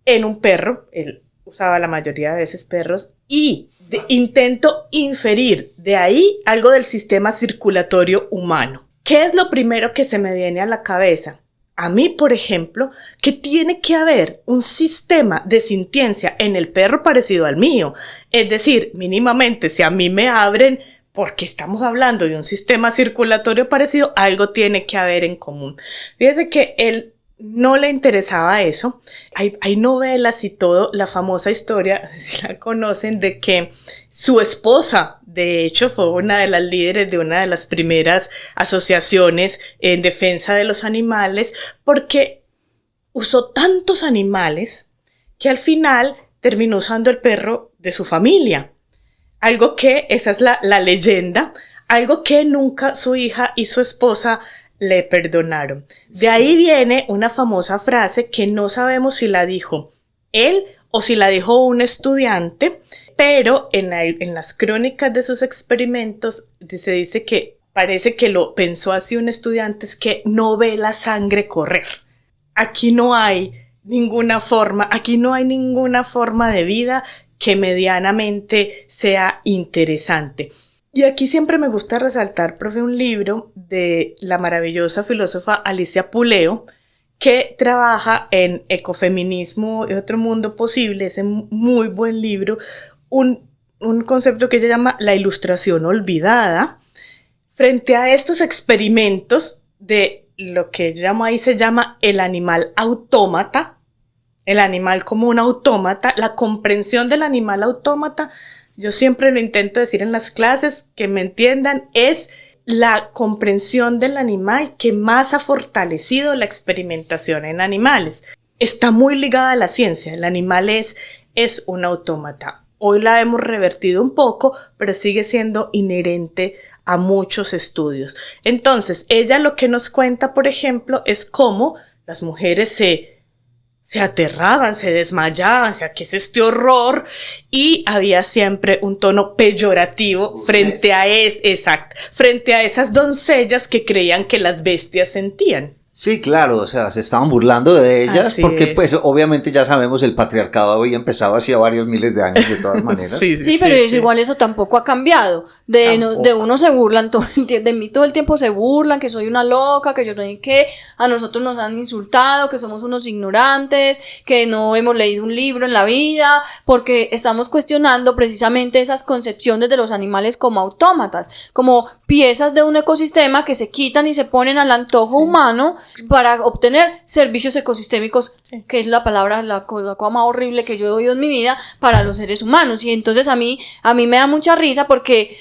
en un perro, él usaba la mayoría de veces perros, y intento inferir de ahí algo del sistema circulatorio humano. ¿Qué es lo primero que se me viene a la cabeza? A mí, por ejemplo, que tiene que haber un sistema de sintiencia en el perro parecido al mío. Es decir, mínimamente, si a mí me abren, porque estamos hablando de un sistema circulatorio parecido, algo tiene que haber en común. Fíjense que él no le interesaba eso. Hay novelas y todo, la famosa historia, si la conocen, de que su esposa, de hecho, fue una de las líderes de una de las primeras asociaciones en defensa de los animales, porque usó tantos animales que al final terminó usando el perro de su familia. Algo que, esa es la leyenda, algo que nunca su hija y su esposa le perdonaron. De ahí viene una famosa frase que no sabemos si la dijo él o si la dijo un estudiante, pero en las crónicas de sus experimentos se dice que parece que lo pensó así un estudiante, es que no ve la sangre correr. Aquí no hay ninguna forma de vida que medianamente sea interesante. Y aquí siempre me gusta resaltar, profe, un libro de la maravillosa filósofa Alicia Puleo, que trabaja en ecofeminismo y otro mundo posible. Es un muy buen libro, un concepto que ella llama la ilustración olvidada, frente a estos experimentos de lo que ahí se llama el animal autómata, el animal como un autómata, la comprensión del animal autómata. Yo siempre lo intento decir en las clases, que me entiendan, es la comprensión del animal que más ha fortalecido la experimentación en animales. Está muy ligada a la ciencia, el animal es un autómata. Hoy la hemos revertido un poco, pero sigue siendo inherente a muchos estudios. Entonces, ella lo que nos cuenta, por ejemplo, es cómo las mujeres se aterraban, se desmayaban, o sea, ¿qué es este horror? Y había siempre un tono peyorativo frente a esas doncellas que creían que las bestias sentían. Sí, claro, o sea, se estaban burlando de ellas. Así porque es. Pues obviamente ya sabemos el patriarcado había empezado hacía varios miles de años de todas maneras. Sí, pero igual eso tampoco ha cambiado. De uno se burlan todo el tiempo, de mí todo el tiempo se burlan, que soy una loca, que yo no sé qué, a nosotros nos han insultado, que somos unos ignorantes, que no hemos leído un libro en la vida, porque estamos cuestionando precisamente esas concepciones de los animales como autómatas, como piezas de un ecosistema que se quitan y se ponen al antojo humano para obtener servicios ecosistémicos, que es la palabra, la cosa más horrible que yo he oído en mi vida, para los seres humanos. Y entonces a mí me da mucha risa porque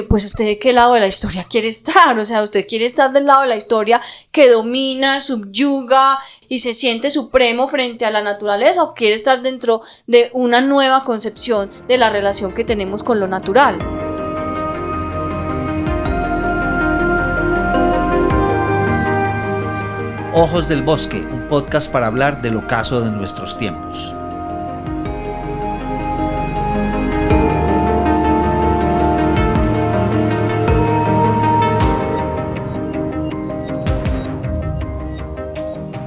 pues usted de qué lado de la historia quiere estar, o sea, usted quiere estar del lado de la historia que domina, subyuga y se siente supremo frente a la naturaleza, o quiere estar dentro de una nueva concepción de la relación que tenemos con lo natural. Ojos del Bosque, un podcast para hablar del ocaso de nuestros tiempos.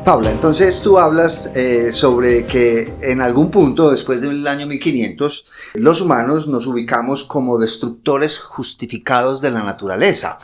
Paula, entonces tú hablas sobre que en algún punto, después del año 1500, los humanos nos ubicamos como destructores justificados de la naturaleza.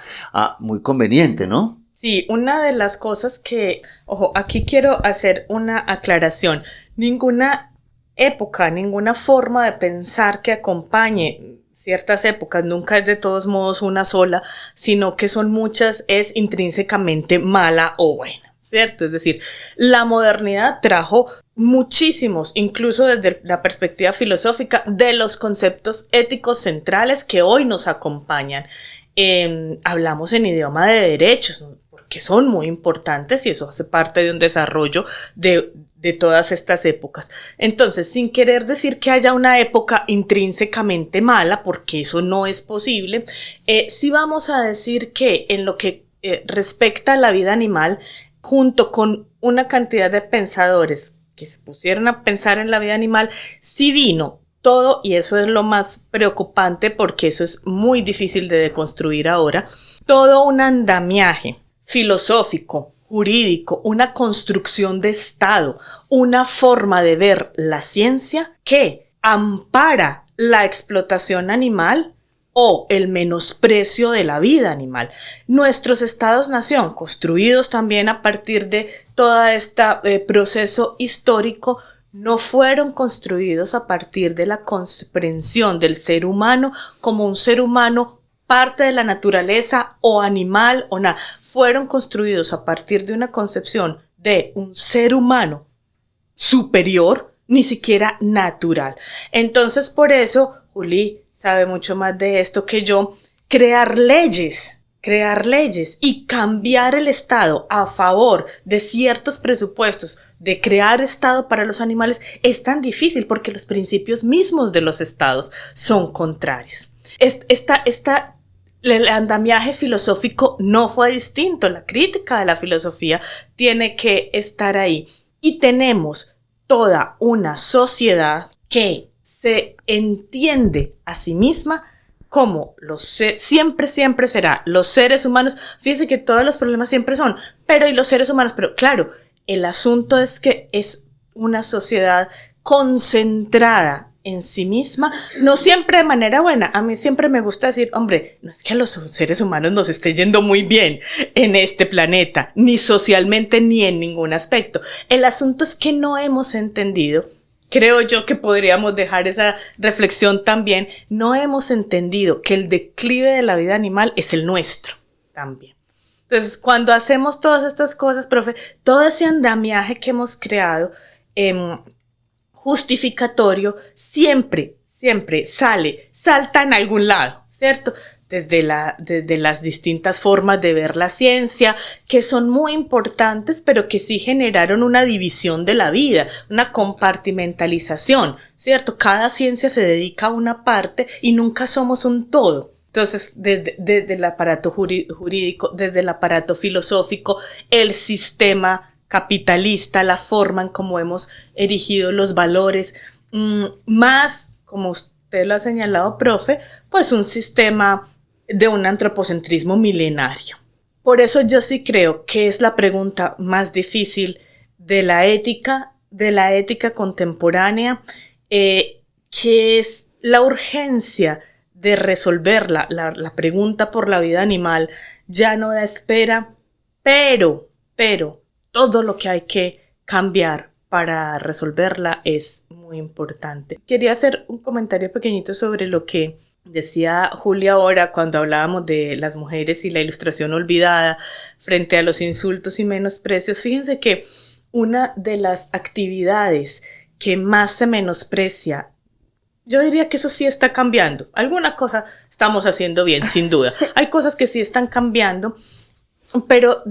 Muy conveniente, ¿no? Sí, una de las cosas que, ojo, aquí quiero hacer una aclaración. Ninguna época, ninguna forma de pensar que acompañe ciertas épocas, nunca es de todos modos una sola, sino que son muchas, es intrínsecamente mala o buena, ¿cierto? Es decir, la modernidad trajo muchísimos, incluso desde la perspectiva filosófica, de los conceptos éticos centrales que hoy nos acompañan. Hablamos en idioma de derechos, que son muy importantes, y eso hace parte de un desarrollo de de todas estas épocas. Entonces, sin querer decir que haya una época intrínsecamente mala, porque eso no es posible, sí vamos a decir que en lo que respecta a la vida animal, junto con una cantidad de pensadores que se pusieron a pensar en la vida animal, sí vino todo, y eso es lo más preocupante porque eso es muy difícil de deconstruir ahora, todo un andamiaje filosófico, jurídico, una construcción de Estado, una forma de ver la ciencia que ampara la explotación animal o el menosprecio de la vida animal. Nuestros estados-nación, construidos también a partir de todo este proceso histórico, no fueron construidos a partir de la comprensión del ser humano como un ser humano parte de la naturaleza o animal o nada. Fueron construidos a partir de una concepción de un ser humano superior, ni siquiera natural. Entonces, por eso, Juli sabe mucho más de esto que yo, crear leyes y cambiar el Estado a favor de ciertos presupuestos, de crear Estado para los animales, es tan difícil porque los principios mismos de los Estados son contrarios. El andamiaje filosófico no fue distinto, la crítica de la filosofía tiene que estar ahí. Y tenemos toda una sociedad que se entiende a sí misma como siempre será los seres humanos. Fíjense que todos los problemas siempre son, pero y los seres humanos, pero claro, el asunto es que es una sociedad concentrada en sí misma, no siempre de manera buena. A mí siempre me gusta decir, hombre, no es que a los seres humanos nos esté yendo muy bien en este planeta, ni socialmente ni en ningún aspecto. El asunto es que no hemos entendido, creo yo que podríamos dejar esa reflexión también, no hemos entendido que el declive de la vida animal es el nuestro también. Entonces, cuando hacemos todas estas cosas, profe, todo ese andamiaje que hemos creado, justificatorio, siempre salta en algún lado, ¿cierto? Desde las distintas formas de ver la ciencia, que son muy importantes, pero que sí generaron una división de la vida, una compartimentalización, ¿cierto? Cada ciencia se dedica a una parte y nunca somos un todo. Entonces, desde el aparato jurídico, desde el aparato filosófico, el sistema capitalista, la forma en cómo hemos erigido los valores, más, como usted lo ha señalado, profe, pues un sistema de un antropocentrismo milenario. Por eso yo sí creo que es la pregunta más difícil de la ética contemporánea, que es la urgencia de resolverla. La pregunta por la vida animal ya no da espera, pero todo lo que hay que cambiar para resolverla es muy importante. Quería hacer un comentario pequeñito sobre lo que decía Julia ahora cuando hablábamos de las mujeres y la ilustración olvidada frente a los insultos y menosprecios. Fíjense que una de las actividades que más se menosprecia, yo diría que eso sí está cambiando. Alguna cosa estamos haciendo bien, sin duda. Hay cosas que sí están cambiando, pero,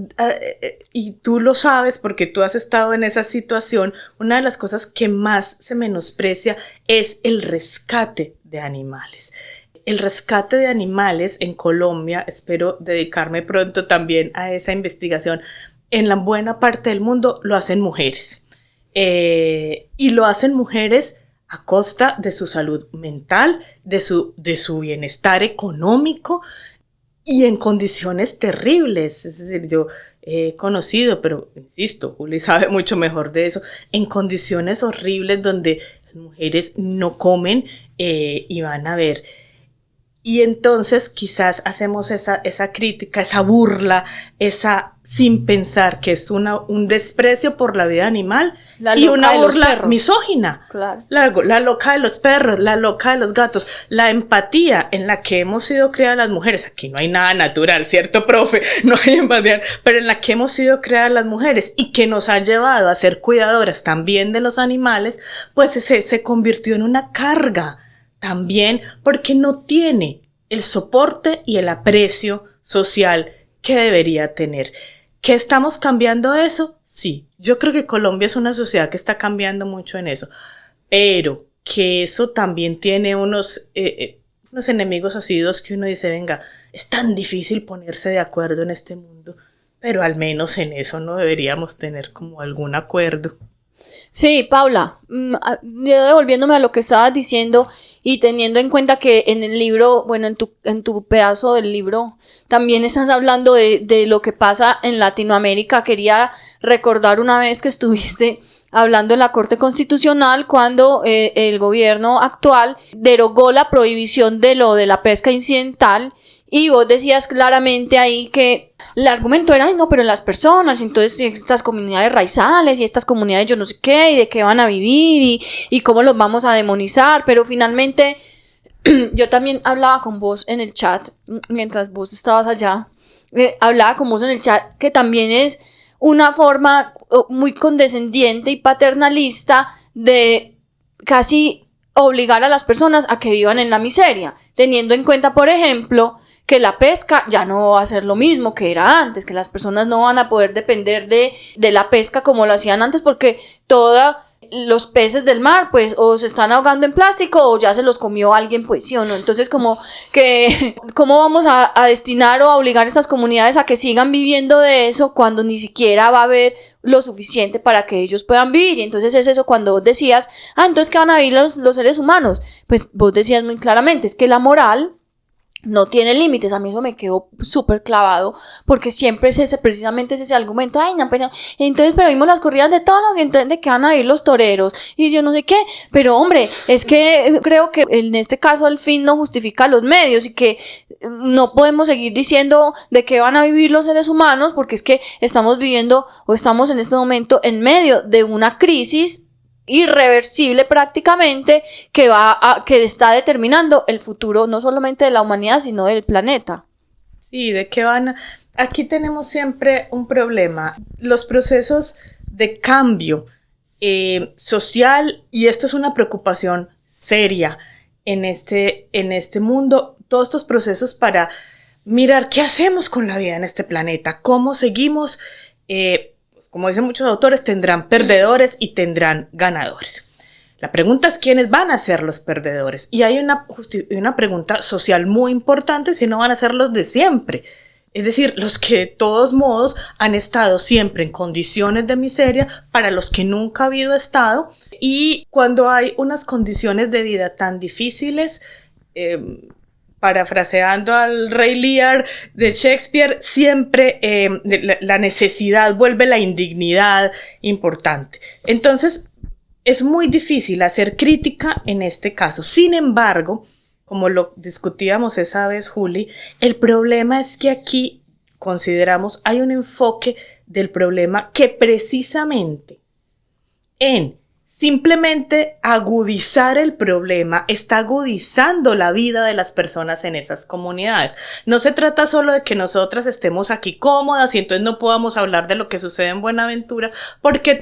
y tú lo sabes porque tú has estado en esa situación, una de las cosas que más se menosprecia es el rescate de animales. El rescate de animales en Colombia, espero dedicarme pronto también a esa investigación, en la buena parte del mundo lo hacen mujeres. Y lo hacen mujeres a costa de su salud mental, de su bienestar económico y en condiciones terribles. Es decir, yo he conocido, pero insisto, Juli sabe mucho mejor de eso, en condiciones horribles donde las mujeres no comen y van a ver. Y entonces quizás hacemos esa crítica, esa burla, esa sin pensar que es un desprecio por la vida animal y una burla misógina. Claro. La loca de los perros, la loca de los gatos, la empatía en la que hemos sido creadas las mujeres. Aquí no hay nada natural, ¿cierto, profe? No hay empatía, pero en la que hemos sido creadas las mujeres y que nos ha llevado a ser cuidadoras también de los animales, pues se convirtió en una carga también porque no tiene el soporte y el aprecio social que debería tener. ¿Qué estamos cambiando eso? Sí, yo creo que Colombia es una sociedad que está cambiando mucho en eso, pero que eso también tiene unos enemigos asiduos que uno dice, venga, es tan difícil ponerse de acuerdo en este mundo, pero al menos en eso no deberíamos tener como algún acuerdo. Sí, Paula, yo devolviéndome a lo que estabas diciendo y teniendo en cuenta que en el libro, bueno, en tu pedazo del libro también estás hablando de lo que pasa en Latinoamérica. Quería recordar una vez que estuviste hablando en la Corte Constitucional cuando el gobierno actual derogó la prohibición de la pesca incidental. Y vos decías claramente ahí que el argumento era, ay no, pero las personas, entonces estas comunidades raizales y estas comunidades yo no sé qué, y de qué van a vivir y cómo los vamos a demonizar, pero finalmente yo también hablaba con vos en el chat, mientras vos estabas allá, hablaba con vos en el chat, que también es una forma muy condescendiente y paternalista de casi obligar a las personas a que vivan en la miseria, teniendo en cuenta, por ejemplo, que la pesca ya no va a ser lo mismo que era antes, que las personas no van a poder depender de la pesca como lo hacían antes, porque todos los peces del mar, pues, o se están ahogando en plástico o ya se los comió alguien, pues, ¿sí o no? Entonces, como que, ¿cómo vamos a destinar o a obligar a estas comunidades a que sigan viviendo de eso cuando ni siquiera va a haber lo suficiente para que ellos puedan vivir? Y entonces es eso cuando vos decías, entonces, ¿qué van a vivir los seres humanos? Pues, vos decías muy claramente, es que la moral no tiene límites. A mí eso me quedó súper clavado, porque siempre es precisamente ese argumento, ay no, pero entonces pero vimos las corridas de toros y entonces de qué van a ir los toreros y yo no sé qué, pero hombre, es que creo que en este caso el fin no justifica los medios y que no podemos seguir diciendo de qué van a vivir los seres humanos, porque es que estamos viviendo o estamos en este momento en medio de una crisis irreversible prácticamente que está determinando el futuro no solamente de la humanidad sino del planeta. Sí, ¿de qué van? Aquí tenemos siempre un problema, los procesos de cambio social, y esto es una preocupación seria en este mundo, todos estos procesos para mirar qué hacemos con la vida en este planeta, cómo seguimos. Como dicen muchos autores, tendrán perdedores y tendrán ganadores. La pregunta es quiénes van a ser los perdedores. Y hay una pregunta social muy importante, si no van a ser los de siempre. Es decir, los que de todos modos han estado siempre en condiciones de miseria, para los que nunca ha habido estado. Y cuando hay unas condiciones de vida tan difíciles, parafraseando al Rey Lear de Shakespeare, siempre la necesidad vuelve la indignidad importante. Entonces, es muy difícil hacer crítica en este caso. Sin embargo, como lo discutíamos esa vez, Juli, el problema es que aquí consideramos hay un enfoque del problema que precisamente en simplemente agudizar el problema está agudizando la vida de las personas en esas comunidades. No se trata solo de que nosotras estemos aquí cómodas y entonces no podamos hablar de lo que sucede en Buenaventura, porque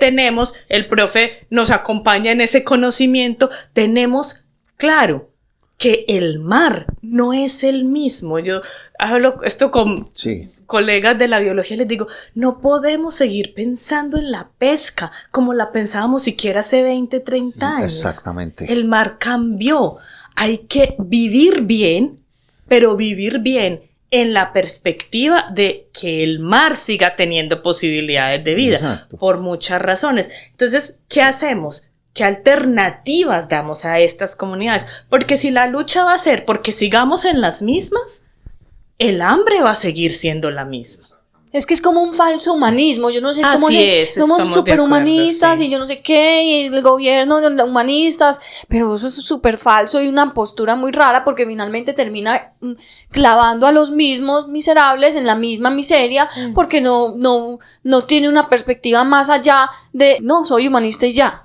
el profe nos acompaña en ese conocimiento, tenemos claro que el mar no es el mismo. Yo hablo esto con colegas de la biología, les digo, no podemos seguir pensando en la pesca como la pensábamos siquiera hace 20, 30 años. Exactamente. El mar cambió. Hay que vivir bien, pero vivir bien en la perspectiva de que el mar siga teniendo posibilidades de vida. Exacto. Por muchas razones. Entonces, ¿qué hacemos? ¿Qué alternativas damos a estas comunidades? Porque si la lucha va a ser porque sigamos en las mismas, el hambre va a seguir siendo la misma. Es que es como un falso humanismo, yo no sé, somos superhumanistas, sí. Y yo no sé qué, y el gobierno de los humanistas, pero eso es súper falso y una postura muy rara, porque finalmente termina clavando a los mismos miserables en la misma miseria, sí. Porque no tiene una perspectiva más allá de, no, soy humanista y ya.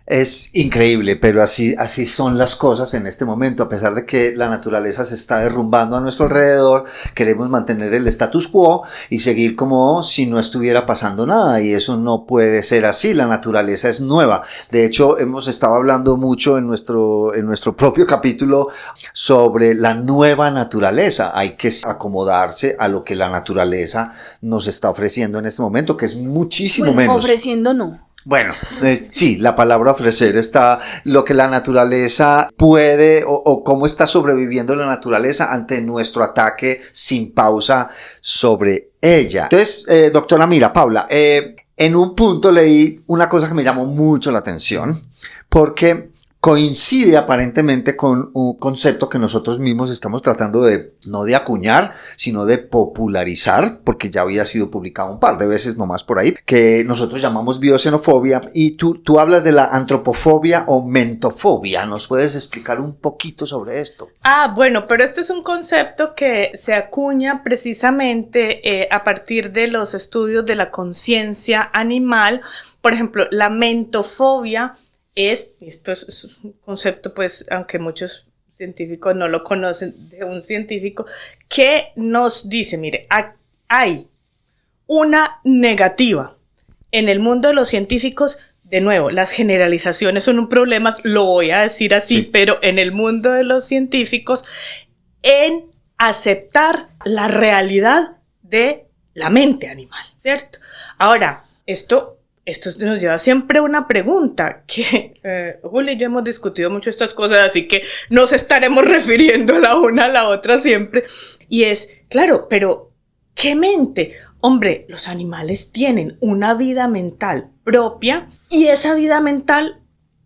Es increíble, pero así son las cosas en este momento. A pesar de que la naturaleza se está derrumbando a nuestro alrededor, queremos mantener el status quo y seguir como si no estuviera pasando nada, y eso no puede ser así. La naturaleza es nueva. De hecho, hemos estado hablando mucho en nuestro propio capítulo sobre la nueva naturaleza. Hay que acomodarse a lo que la naturaleza nos está ofreciendo en este momento, que es muchísimo menos. Ofreciendo no. Bueno, sí, la palabra ofrecer está, lo que la naturaleza puede o cómo está sobreviviendo la naturaleza ante nuestro ataque sin pausa sobre ella. Entonces, doctora Mira, Paula, en un punto leí una cosa que me llamó mucho la atención, porque coincide aparentemente con un concepto que nosotros mismos estamos tratando no de acuñar, sino de popularizar, porque ya había sido publicado un par de veces nomás por ahí, que nosotros llamamos bioxenofobia, y tú hablas de la antropofobia o mentofobia. ¿Nos puedes explicar un poquito sobre esto? Bueno, pero este es un concepto que se acuña precisamente a partir de los estudios de la conciencia animal. Por ejemplo, la mentofobia esto es un concepto, pues, aunque muchos científicos no lo conocen, de un científico que nos dice, mire, hay una negativa en el mundo de los científicos. De nuevo, las generalizaciones son un problema, lo voy a decir así, sí. Pero en el mundo de los científicos, en aceptar la realidad de la mente animal, ¿cierto? Ahora, esto nos lleva siempre a una pregunta que Juli y yo hemos discutido mucho estas cosas, así que nos estaremos refiriendo la una a la otra siempre. Y es, claro, pero ¿qué mente? Hombre, los animales tienen una vida mental propia, y esa vida mental,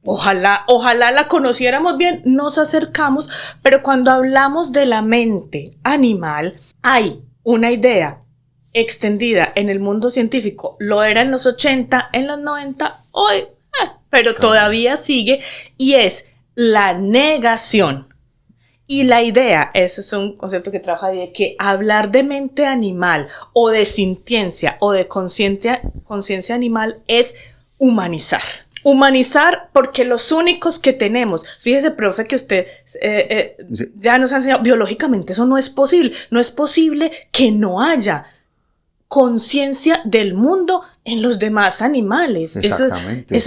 ojalá la conociéramos bien, nos acercamos, pero cuando hablamos de la mente animal, hay una idea extendida en el mundo científico, lo era en los 80, en los 90, hoy, pero todavía sigue, y es la negación. Y la idea, ese es un concepto que trabaja de que hablar de mente animal o de sintiencia o de conciencia animal es humanizar. Humanizar, porque los únicos que tenemos, fíjese, profe, que usted sí. Ya nos ha enseñado, biológicamente eso no es posible. No es posible que no haya conciencia del mundo en los demás animales. Exactamente.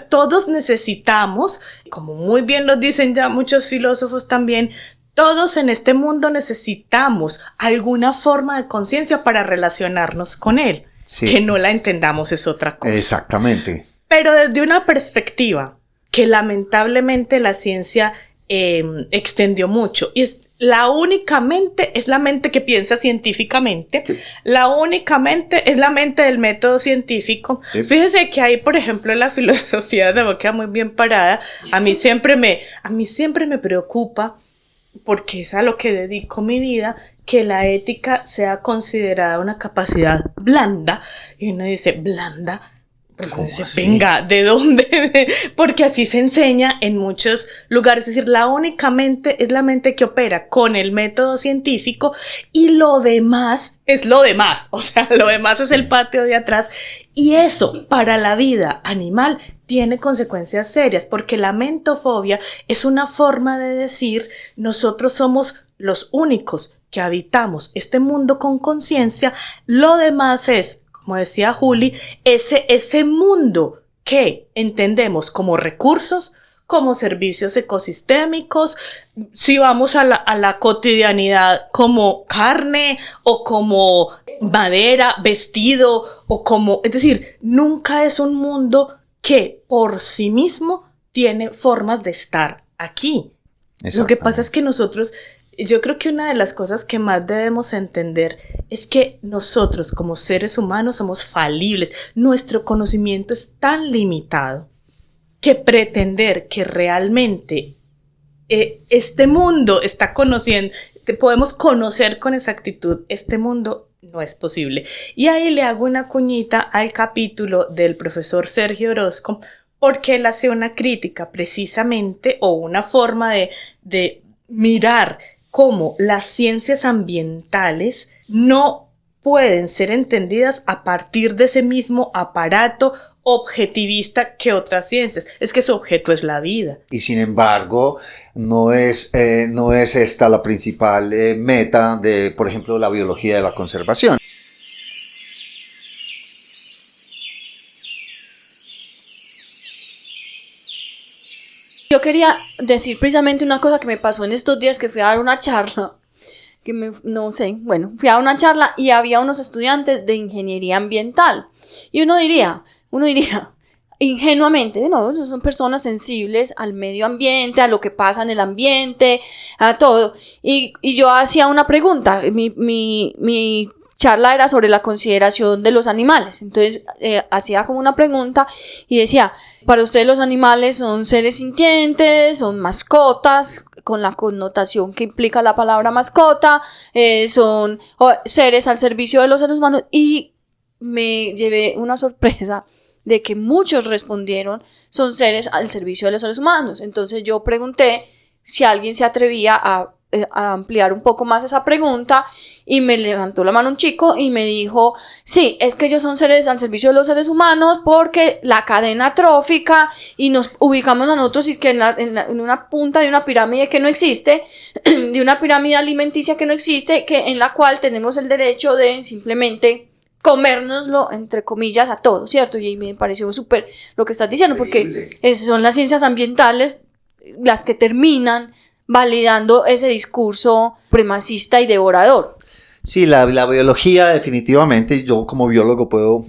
Todos necesitamos, como muy bien lo dicen ya muchos filósofos también, todos en este mundo necesitamos alguna forma de conciencia para relacionarnos con él. Sí. Que no la entendamos es otra cosa. Exactamente. Pero desde una perspectiva que lamentablemente la ciencia extendió mucho, y es la única mente es la mente que piensa científicamente. Sí. La única mente es la mente del método científico. Sí. Fíjese que ahí, por ejemplo, en la filosofía de boca muy bien parada, a mí siempre me preocupa, porque es a lo que dedico mi vida, que la ética sea considerada una capacidad blanda. Y uno dice, ¿blanda? Venga, ¿de dónde? Porque así se enseña en muchos lugares. Es decir, la única mente es la mente que opera con el método científico, y lo demás es lo demás. O sea, lo demás es el patio de atrás. Y eso, para la vida animal, tiene consecuencias serias, porque la mentofobia es una forma de decir, nosotros somos los únicos que habitamos este mundo con conciencia, lo demás es, como decía Juli, ese mundo que entendemos como recursos, como servicios ecosistémicos, si vamos a la cotidianidad, como carne o como madera, vestido, o como, es decir, nunca es un mundo que por sí mismo tiene formas de estar aquí. Lo que pasa es que nosotros, yo creo que una de las cosas que más debemos entender es que nosotros como seres humanos somos falibles. Nuestro conocimiento es tan limitado que pretender que realmente este mundo está conociendo, que podemos conocer con exactitud este mundo, no es posible. Y ahí le hago una cuñita al capítulo del profesor Sergio Orozco, porque él hace una crítica precisamente, o una forma de mirar cómo las ciencias ambientales no pueden ser entendidas a partir de ese mismo aparato objetivista que otras ciencias, es que su objeto es la vida. Y sin embargo, no es esta la principal meta de, por ejemplo, la biología de la conservación. Yo quería decir precisamente una cosa que me pasó en estos días, que fui a dar una charla, fui a una charla y había unos estudiantes de ingeniería ambiental. Y uno diría, ingenuamente, no, son personas sensibles al medio ambiente, a lo que pasa en el ambiente, a todo. Y yo hacía una pregunta, mi charla era sobre la consideración de los animales. Entonces hacía como una pregunta y decía, para ustedes los animales son seres sintientes, son mascotas, con la connotación que implica la palabra mascota, son seres al servicio de los seres humanos, y me llevé una sorpresa de que muchos respondieron son seres al servicio de los seres humanos. Entonces yo pregunté si alguien se atrevía a ampliar un poco más esa pregunta, y me levantó la mano un chico y me dijo, sí, es que ellos son seres al servicio de los seres humanos porque la cadena trófica, y nos ubicamos a nosotros y que en una punta de una pirámide que no existe, de una pirámide alimenticia que no existe, que en la cual tenemos el derecho de simplemente comérnoslo, entre comillas, a todo, ¿cierto? Y me pareció súper lo que estás diciendo, porque son las ciencias ambientales las que terminan validando ese discurso supremacista y devorador. Sí, la biología definitivamente, yo como biólogo puedo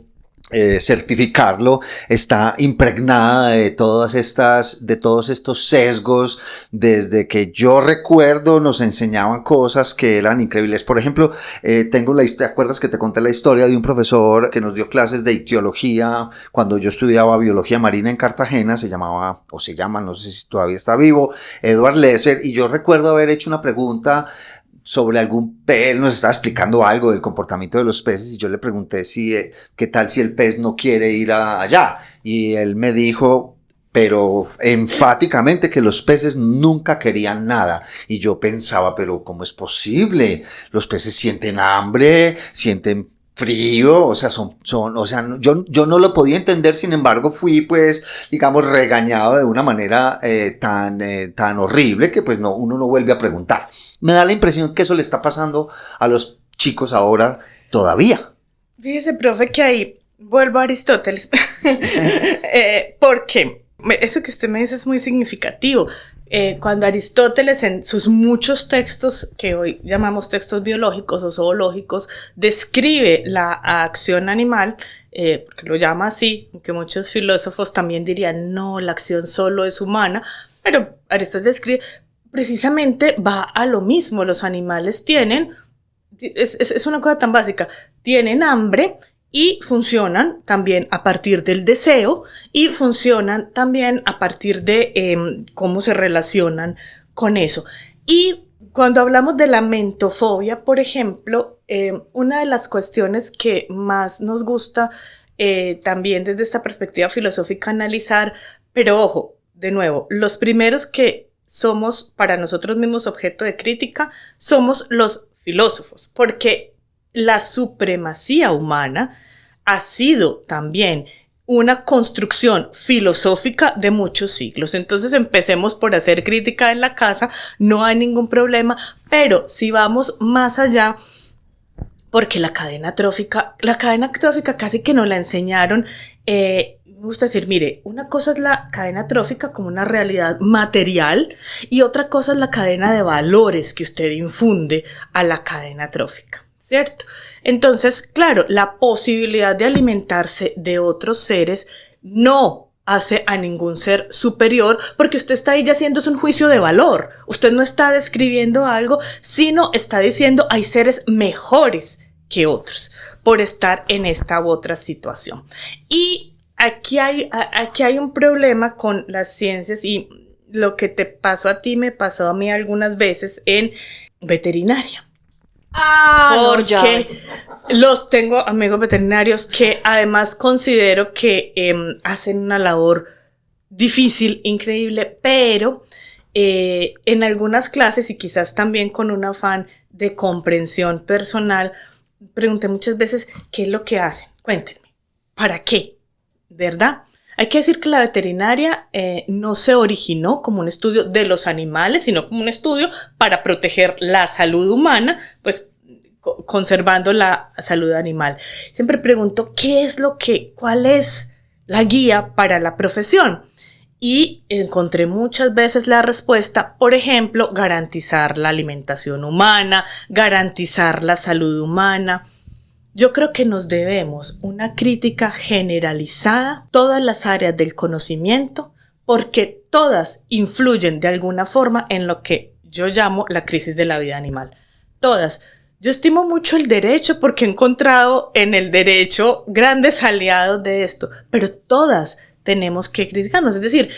certificarlo, está impregnada de todos estos sesgos. Desde que yo recuerdo nos enseñaban cosas que eran increíbles. Por ejemplo, ¿te acuerdas que te conté la historia de un profesor que nos dio clases de ictiología cuando yo estudiaba biología marina en Cartagena? Se llama, no sé si todavía está vivo, Edward Lesser, y yo recuerdo haber hecho una pregunta sobre algún pez. Nos estaba explicando algo del comportamiento de los peces, y yo le pregunté qué tal si el pez no quiere ir allá, y él me dijo, pero enfáticamente, que los peces nunca querían nada. Y yo pensaba, pero ¿cómo es posible? Los peces sienten hambre, sienten frío, o sea, yo no lo podía entender. Sin embargo, fui, pues, digamos, regañado de una manera tan horrible que, pues, uno no vuelve a preguntar. Me da la impresión que eso le está pasando a los chicos ahora todavía. Fíjese, profe, que ahí vuelvo a Aristóteles. ¿Por qué? Eso que usted me dice es muy significativo. Cuando Aristóteles, en sus muchos textos que hoy llamamos textos biológicos o zoológicos, describe la acción animal, porque lo llama así, aunque muchos filósofos también dirían, no, la acción solo es humana, pero Aristóteles escribe, precisamente va a lo mismo. Los animales tienen, es una cosa tan básica, tienen hambre, y funcionan también a partir del deseo, y funcionan también a partir de cómo se relacionan con eso. Y cuando hablamos de la mentofobia, por ejemplo, una de las cuestiones que más nos gusta también desde esta perspectiva filosófica analizar, pero ojo, de nuevo, los primeros que somos para nosotros mismos objeto de crítica somos los filósofos, porque la supremacía humana ha sido también una construcción filosófica de muchos siglos. Entonces empecemos por hacer crítica en la casa, no hay ningún problema, pero si vamos más allá, porque la cadena trófica casi que nos la enseñaron, me gusta decir, mire, una cosa es la cadena trófica como una realidad material, y otra cosa es la cadena de valores que usted infunde a la cadena trófica, ¿cierto? Entonces, claro, la posibilidad de alimentarse de otros seres no hace a ningún ser superior, porque usted está ahí ya haciéndose un juicio de valor. Usted no está describiendo algo, sino está diciendo hay seres mejores que otros por estar en esta u otra situación. Y aquí hay un problema con las ciencias, y lo que te pasó a ti me pasó a mí algunas veces en veterinaria. Porque tengo amigos veterinarios que además considero que hacen una labor difícil, increíble, pero en algunas clases, y quizás también con un afán de comprensión personal, pregunté muchas veces qué es lo que hacen, cuéntenme, ¿para qué? ¿verdad? Hay que decir que la veterinaria no se originó como un estudio de los animales, sino como un estudio para proteger la salud humana, pues conservando la salud animal. Siempre pregunto, ¿cuál es la guía para la profesión? Y encontré muchas veces la respuesta, por ejemplo, garantizar la alimentación humana, garantizar la salud humana. Yo creo que nos debemos una crítica generalizada a todas las áreas del conocimiento, porque todas influyen de alguna forma en lo que yo llamo la crisis de la vida animal. Todas. Yo estimo mucho el derecho porque he encontrado en el derecho grandes aliados de esto, pero todas tenemos que criticarnos. Es decir,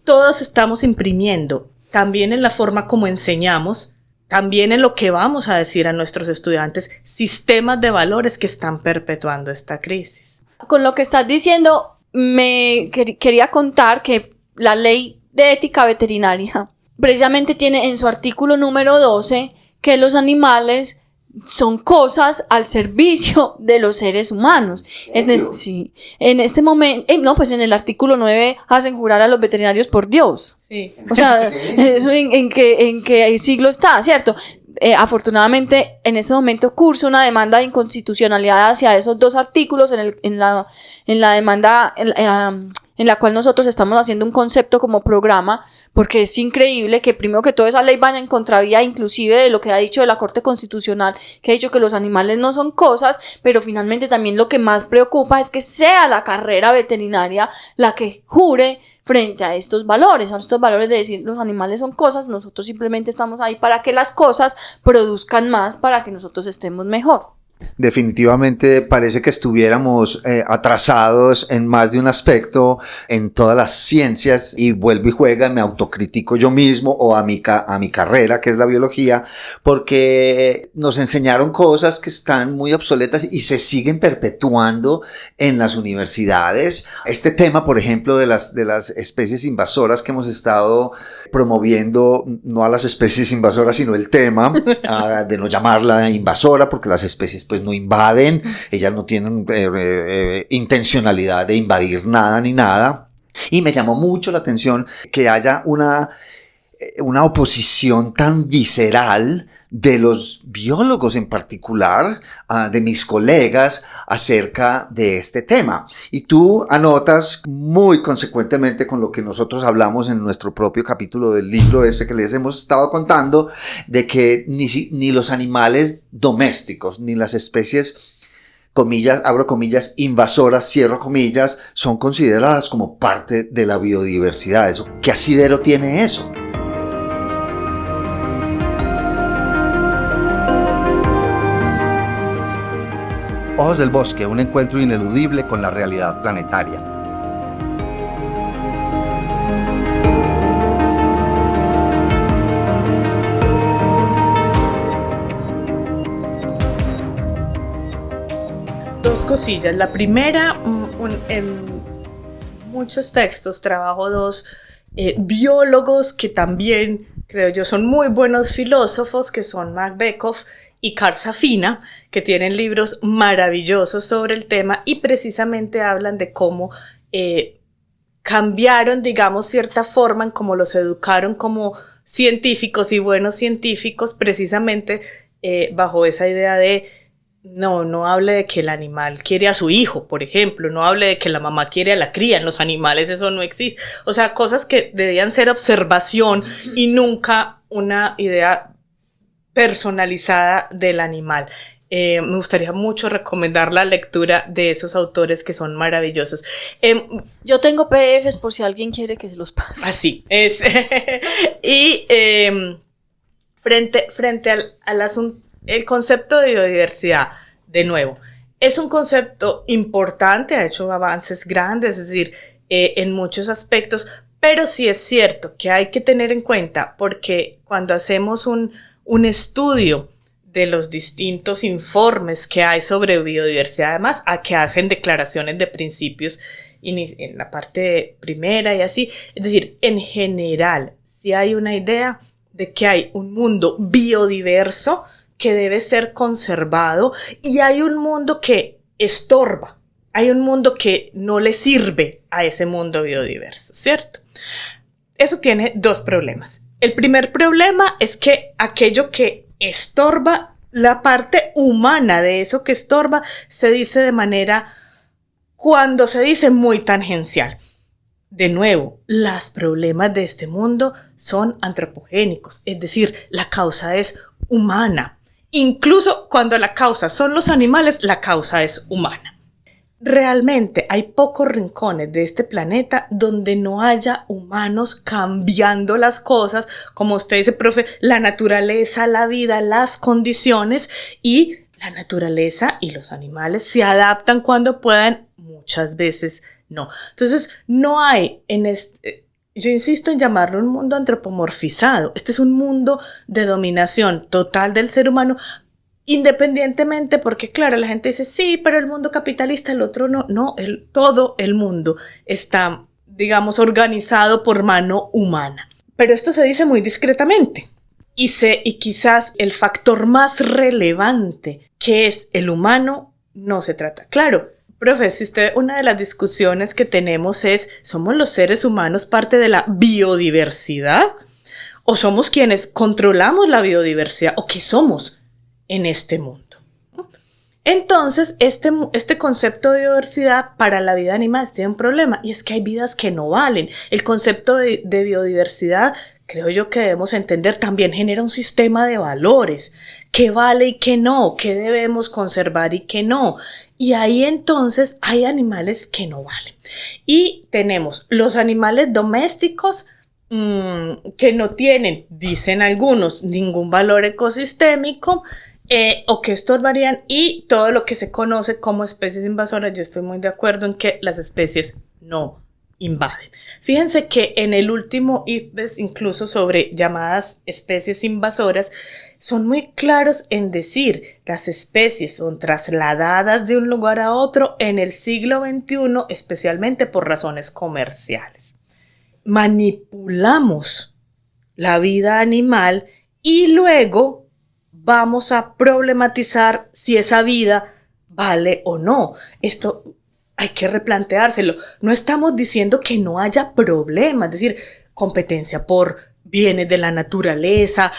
todos estamos imprimiendo, también en la forma como enseñamos, también en lo que vamos a decir a nuestros estudiantes, sistemas de valores que están perpetuando esta crisis. Con lo que estás diciendo, quería contar que la ley de ética veterinaria precisamente tiene en su artículo número 12 que los animales son cosas al servicio de los seres humanos. Sí. En este momento, pues en el artículo 9 hacen jurar a los veterinarios por Dios. Sí. O sea, eso en qué siglo está, ¿cierto? Afortunadamente, en este momento curso una demanda de inconstitucionalidad hacia esos dos artículos en la demanda en la cual nosotros estamos haciendo un concepto como programa, porque es increíble que primero que todo esa ley vaya en contravía inclusive de lo que ha dicho de la Corte Constitucional, que ha dicho que los animales no son cosas, pero finalmente también lo que más preocupa es que sea la carrera veterinaria la que jure frente a estos valores de decir los animales son cosas, nosotros simplemente estamos ahí para que las cosas produzcan más, para que nosotros estemos mejor. Definitivamente parece que estuviéramos atrasados en más de un aspecto en todas las ciencias, y vuelvo y juega, me autocritico yo mismo o a mi carrera, que es la biología, porque nos enseñaron cosas que están muy obsoletas y se siguen perpetuando en las universidades. Este tema, por ejemplo, de las especies invasoras que hemos estado promoviendo, no a las especies invasoras, sino el tema de no llamarla invasora, porque las especies pues no invaden, ellas no tienen intencionalidad de invadir nada ni nada. Y me llamó mucho la atención que haya una oposición tan visceral de los biólogos en particular, de mis colegas, acerca de este tema. Y tú anotas muy consecuentemente con lo que nosotros hablamos en nuestro propio capítulo del libro que les hemos estado contando, de que ni los animales domésticos, ni las especies, comillas, abro comillas, invasoras, cierro comillas, son consideradas como parte de la biodiversidad. ¿Qué asidero tiene eso? Ojos del Bosque, un encuentro ineludible con la realidad planetaria. Dos cosillas. La primera, en muchos textos trabajo dos biólogos que también, creo yo, son muy buenos filósofos, que son Max Beckhoff y Carl Safina, que tienen libros maravillosos sobre el tema y precisamente hablan de cómo cambiaron, digamos, cierta forma en cómo los educaron como científicos y buenos científicos, precisamente bajo esa idea de no hable de que el animal quiere a su hijo, por ejemplo, no hable de que la mamá quiere a la cría, en los animales eso no existe. O sea, cosas que debían ser observación y nunca una idea personalizada del animal. Me gustaría mucho recomendar la lectura de esos autores que son maravillosos. Yo tengo PDFs por si alguien quiere que se los pase. Así es. Y frente al asunto, el concepto de biodiversidad, de nuevo, es un concepto importante, ha hecho avances grandes, es decir, en muchos aspectos, pero sí es cierto que hay que tener en cuenta, porque cuando hacemos un estudio de los distintos informes que hay sobre biodiversidad, además a que hacen declaraciones de principios en la parte primera y así, es decir, en general, si hay una idea de que hay un mundo biodiverso que debe ser conservado y hay un mundo que estorba hay un mundo que no le sirve a ese mundo biodiverso, ¿cierto? Eso tiene dos problemas. El primer problema es que aquello que estorba, la parte humana de eso que estorba, se dice de manera, cuando se dice muy tangencial. De nuevo, los problemas de este mundo son antropogénicos, es decir, la causa es humana. Incluso cuando la causa son los animales, la causa es humana. Realmente hay pocos rincones de este planeta donde no haya humanos cambiando las cosas, como usted dice, profe, la naturaleza, la vida, las condiciones, y la naturaleza y los animales se adaptan cuando puedan, muchas veces no. Entonces, no hay yo insisto en llamarlo un mundo antropomorfizado. Este es un mundo de dominación total del ser humano, independientemente, porque claro, la gente dice, sí, pero el mundo capitalista, el otro no. No, todo el mundo está, digamos, organizado por mano humana. Pero esto se dice muy discretamente. Y quizás el factor más relevante, que es el humano, no se trata. Claro, profe, si una de las discusiones que tenemos es, ¿somos los seres humanos parte de la biodiversidad? ¿O somos quienes controlamos la biodiversidad? ¿O qué somos en este mundo? Entonces, este concepto de biodiversidad para la vida animal tiene un problema, y es que hay vidas que no valen. El concepto de biodiversidad, creo yo que debemos entender, también genera un sistema de valores. ¿Qué vale y qué no? ¿Qué debemos conservar y qué no? Y ahí entonces hay animales que no valen. Y tenemos los animales domésticos que no tienen, dicen algunos, ningún valor ecosistémico, o que estorbarían, y todo lo que se conoce como especies invasoras. Yo estoy muy de acuerdo en que las especies no invaden. Fíjense que en el último IPBES, incluso sobre llamadas especies invasoras, son muy claros en decir, las especies son trasladadas de un lugar a otro en el siglo XXI, especialmente por razones comerciales. Manipulamos la vida animal y luego vamos a problematizar si esa vida vale o no. Esto hay que replanteárselo. No estamos diciendo que no haya problemas, es decir, competencia por bienes de la naturaleza,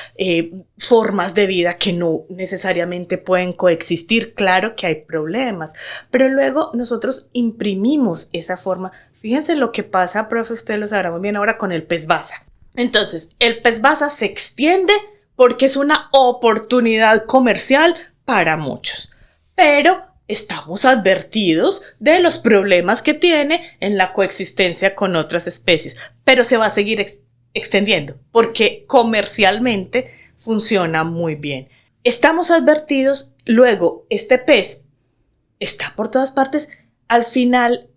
formas de vida que no necesariamente pueden coexistir. Claro que hay problemas, pero luego nosotros imprimimos esa forma. Fíjense lo que pasa, profe, ustedes lo sabrán muy bien ahora con el pez basa. Entonces, el pez basa se extiende porque es una oportunidad comercial para muchos, pero estamos advertidos de los problemas que tiene en la coexistencia con otras especies, pero se va a seguir extendiendo porque comercialmente funciona muy bien. Estamos advertidos, luego este pez está por todas partes. Al final,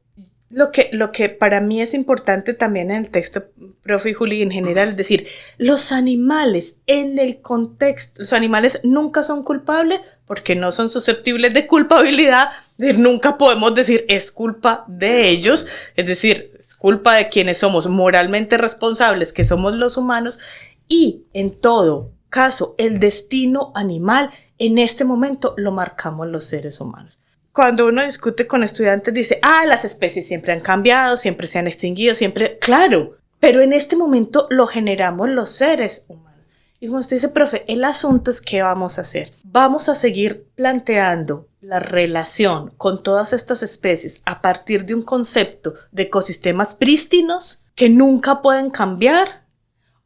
lo que para mí es importante también en el texto, profe y Juli, en general, es decir, los animales en el contexto, los animales nunca son culpables porque no son susceptibles de culpabilidad, nunca podemos decir es culpa de ellos, es decir, es culpa de quienes somos moralmente responsables, que somos los humanos, y en todo caso, el destino animal en este momento lo marcamos los seres humanos. Cuando uno discute con estudiantes dice, las especies siempre han cambiado, siempre se han extinguido, siempre, claro, pero en este momento lo generamos los seres humanos. Y como usted dice, profe, el asunto es ¿qué vamos a hacer? Vamos a seguir planteando la relación con todas estas especies a partir de un concepto de ecosistemas prístinos que nunca pueden cambiar,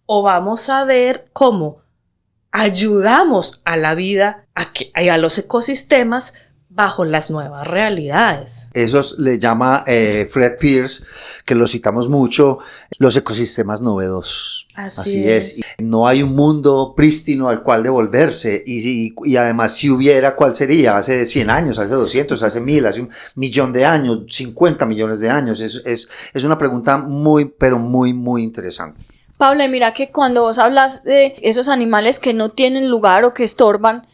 o vamos a ver cómo ayudamos a la vida, a los ecosistemas, bajo las nuevas realidades. Eso le llama Fred Pierce, que lo citamos mucho, los ecosistemas novedosos. Así es. No hay un mundo prístino al cual devolverse, y además si hubiera, ¿cuál sería? Hace 100 años, hace 200, hace 1000, hace 1.000.000 de años, 50 millones de años. Es una pregunta muy, pero muy, muy interesante. Paula, mira que cuando vos hablas de esos animales que no tienen lugar o que estorban,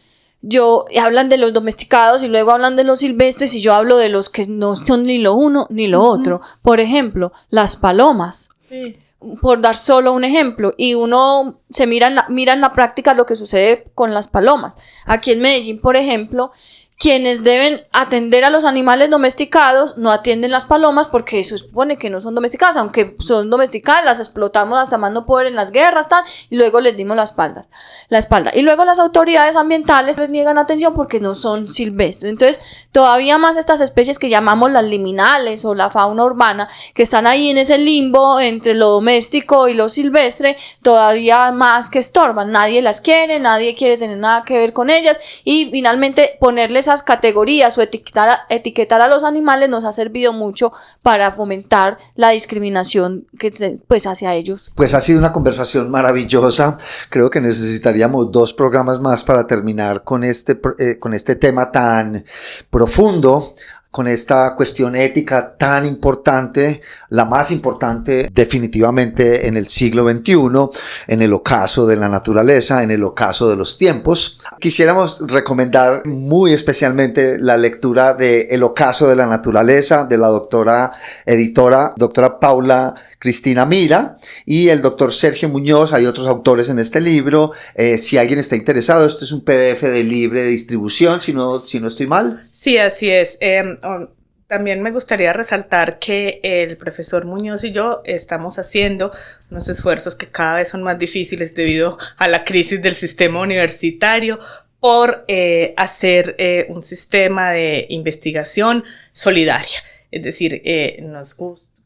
hablan de los domesticados y luego hablan de los silvestres, y yo hablo de los que no son ni lo uno ni lo otro. Por ejemplo, las palomas. Sí. Por dar solo un ejemplo, y uno se mira en la práctica lo que sucede con las palomas. Aquí en Medellín, por ejemplo, quienes deben atender a los animales domesticados no atienden las palomas porque se supone que no son domesticadas, aunque son domesticadas, las explotamos hasta más no poder en las guerras, tal, y luego les dimos la espalda. Y luego las autoridades ambientales les niegan atención porque no son silvestres. Entonces, todavía más estas especies que llamamos las liminales o la fauna urbana, que están ahí en ese limbo entre lo doméstico y lo silvestre, todavía más que estorban. Nadie las quiere, nadie quiere tener nada que ver con ellas, y finalmente ponerles esas categorías o etiquetar a los animales nos ha servido mucho para fomentar la discriminación pues hacia ellos. Pues ha sido una conversación maravillosa. Creo que necesitaríamos 2 programas más para terminar con este tema tan profundo, con esta cuestión ética tan importante, la más importante definitivamente en el siglo XXI, en el ocaso de la naturaleza, en el ocaso de los tiempos. Quisiéramos recomendar muy especialmente la lectura de El ocaso de la naturaleza de la doctora Paula Cristina Mira y el doctor Sergio Muñoz. Hay otros autores en este libro. Si alguien está interesado, esto es un PDF de libre distribución, si no estoy mal. Sí, así es. También me gustaría resaltar que el profesor Muñoz y yo estamos haciendo unos esfuerzos que cada vez son más difíciles debido a la crisis del sistema universitario por hacer un sistema de investigación solidaria. Es decir,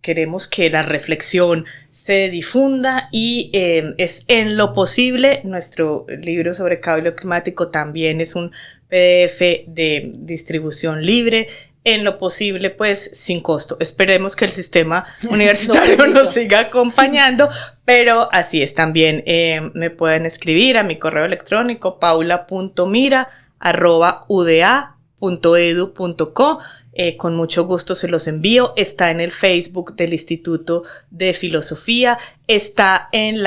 queremos que la reflexión se difunda y es en lo posible. Nuestro libro sobre cambio climático también es un PDF de distribución libre, en lo posible pues sin costo. Esperemos que el sistema universitario nos siga acompañando, pero así es. También me pueden escribir a mi correo electrónico paula.mira@uda.edu.co. Con mucho gusto se los envío. Está en el Facebook del Instituto de Filosofía, está en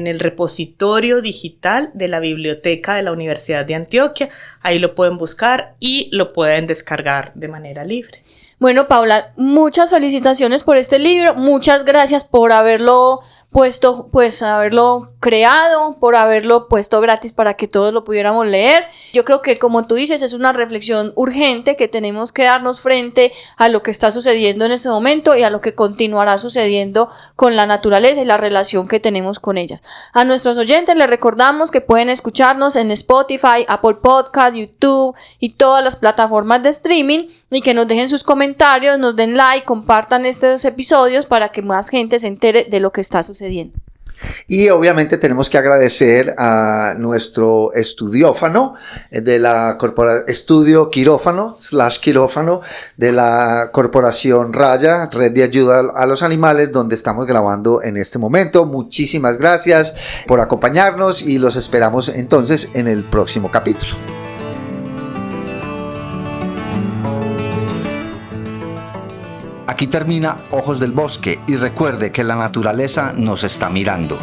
el repositorio digital de la Biblioteca de la Universidad de Antioquia. Ahí lo pueden buscar y lo pueden descargar de manera libre. Bueno, Paula, muchas felicitaciones por este libro, muchas gracias por haberlo haberlo creado, por haberlo puesto gratis para que todos lo pudiéramos leer. Yo creo que, como tú dices, es una reflexión urgente que tenemos que darnos frente a lo que está sucediendo en este momento y a lo que continuará sucediendo con la naturaleza y la relación que tenemos con ella. A nuestros oyentes les recordamos que pueden escucharnos en Spotify, Apple Podcast, YouTube y todas las plataformas de streaming, y que nos dejen sus comentarios, nos den like, compartan estos episodios para que más gente se entere de lo que está sucediendo. Y obviamente tenemos que agradecer a nuestro estudiófano de la estudio quirófano de la Corporación Raya, Red de Ayuda a los Animales, donde estamos grabando en este momento. Muchísimas gracias por acompañarnos y los esperamos entonces en el próximo capítulo. Aquí termina Ojos del Bosque y recuerde que la naturaleza nos está mirando.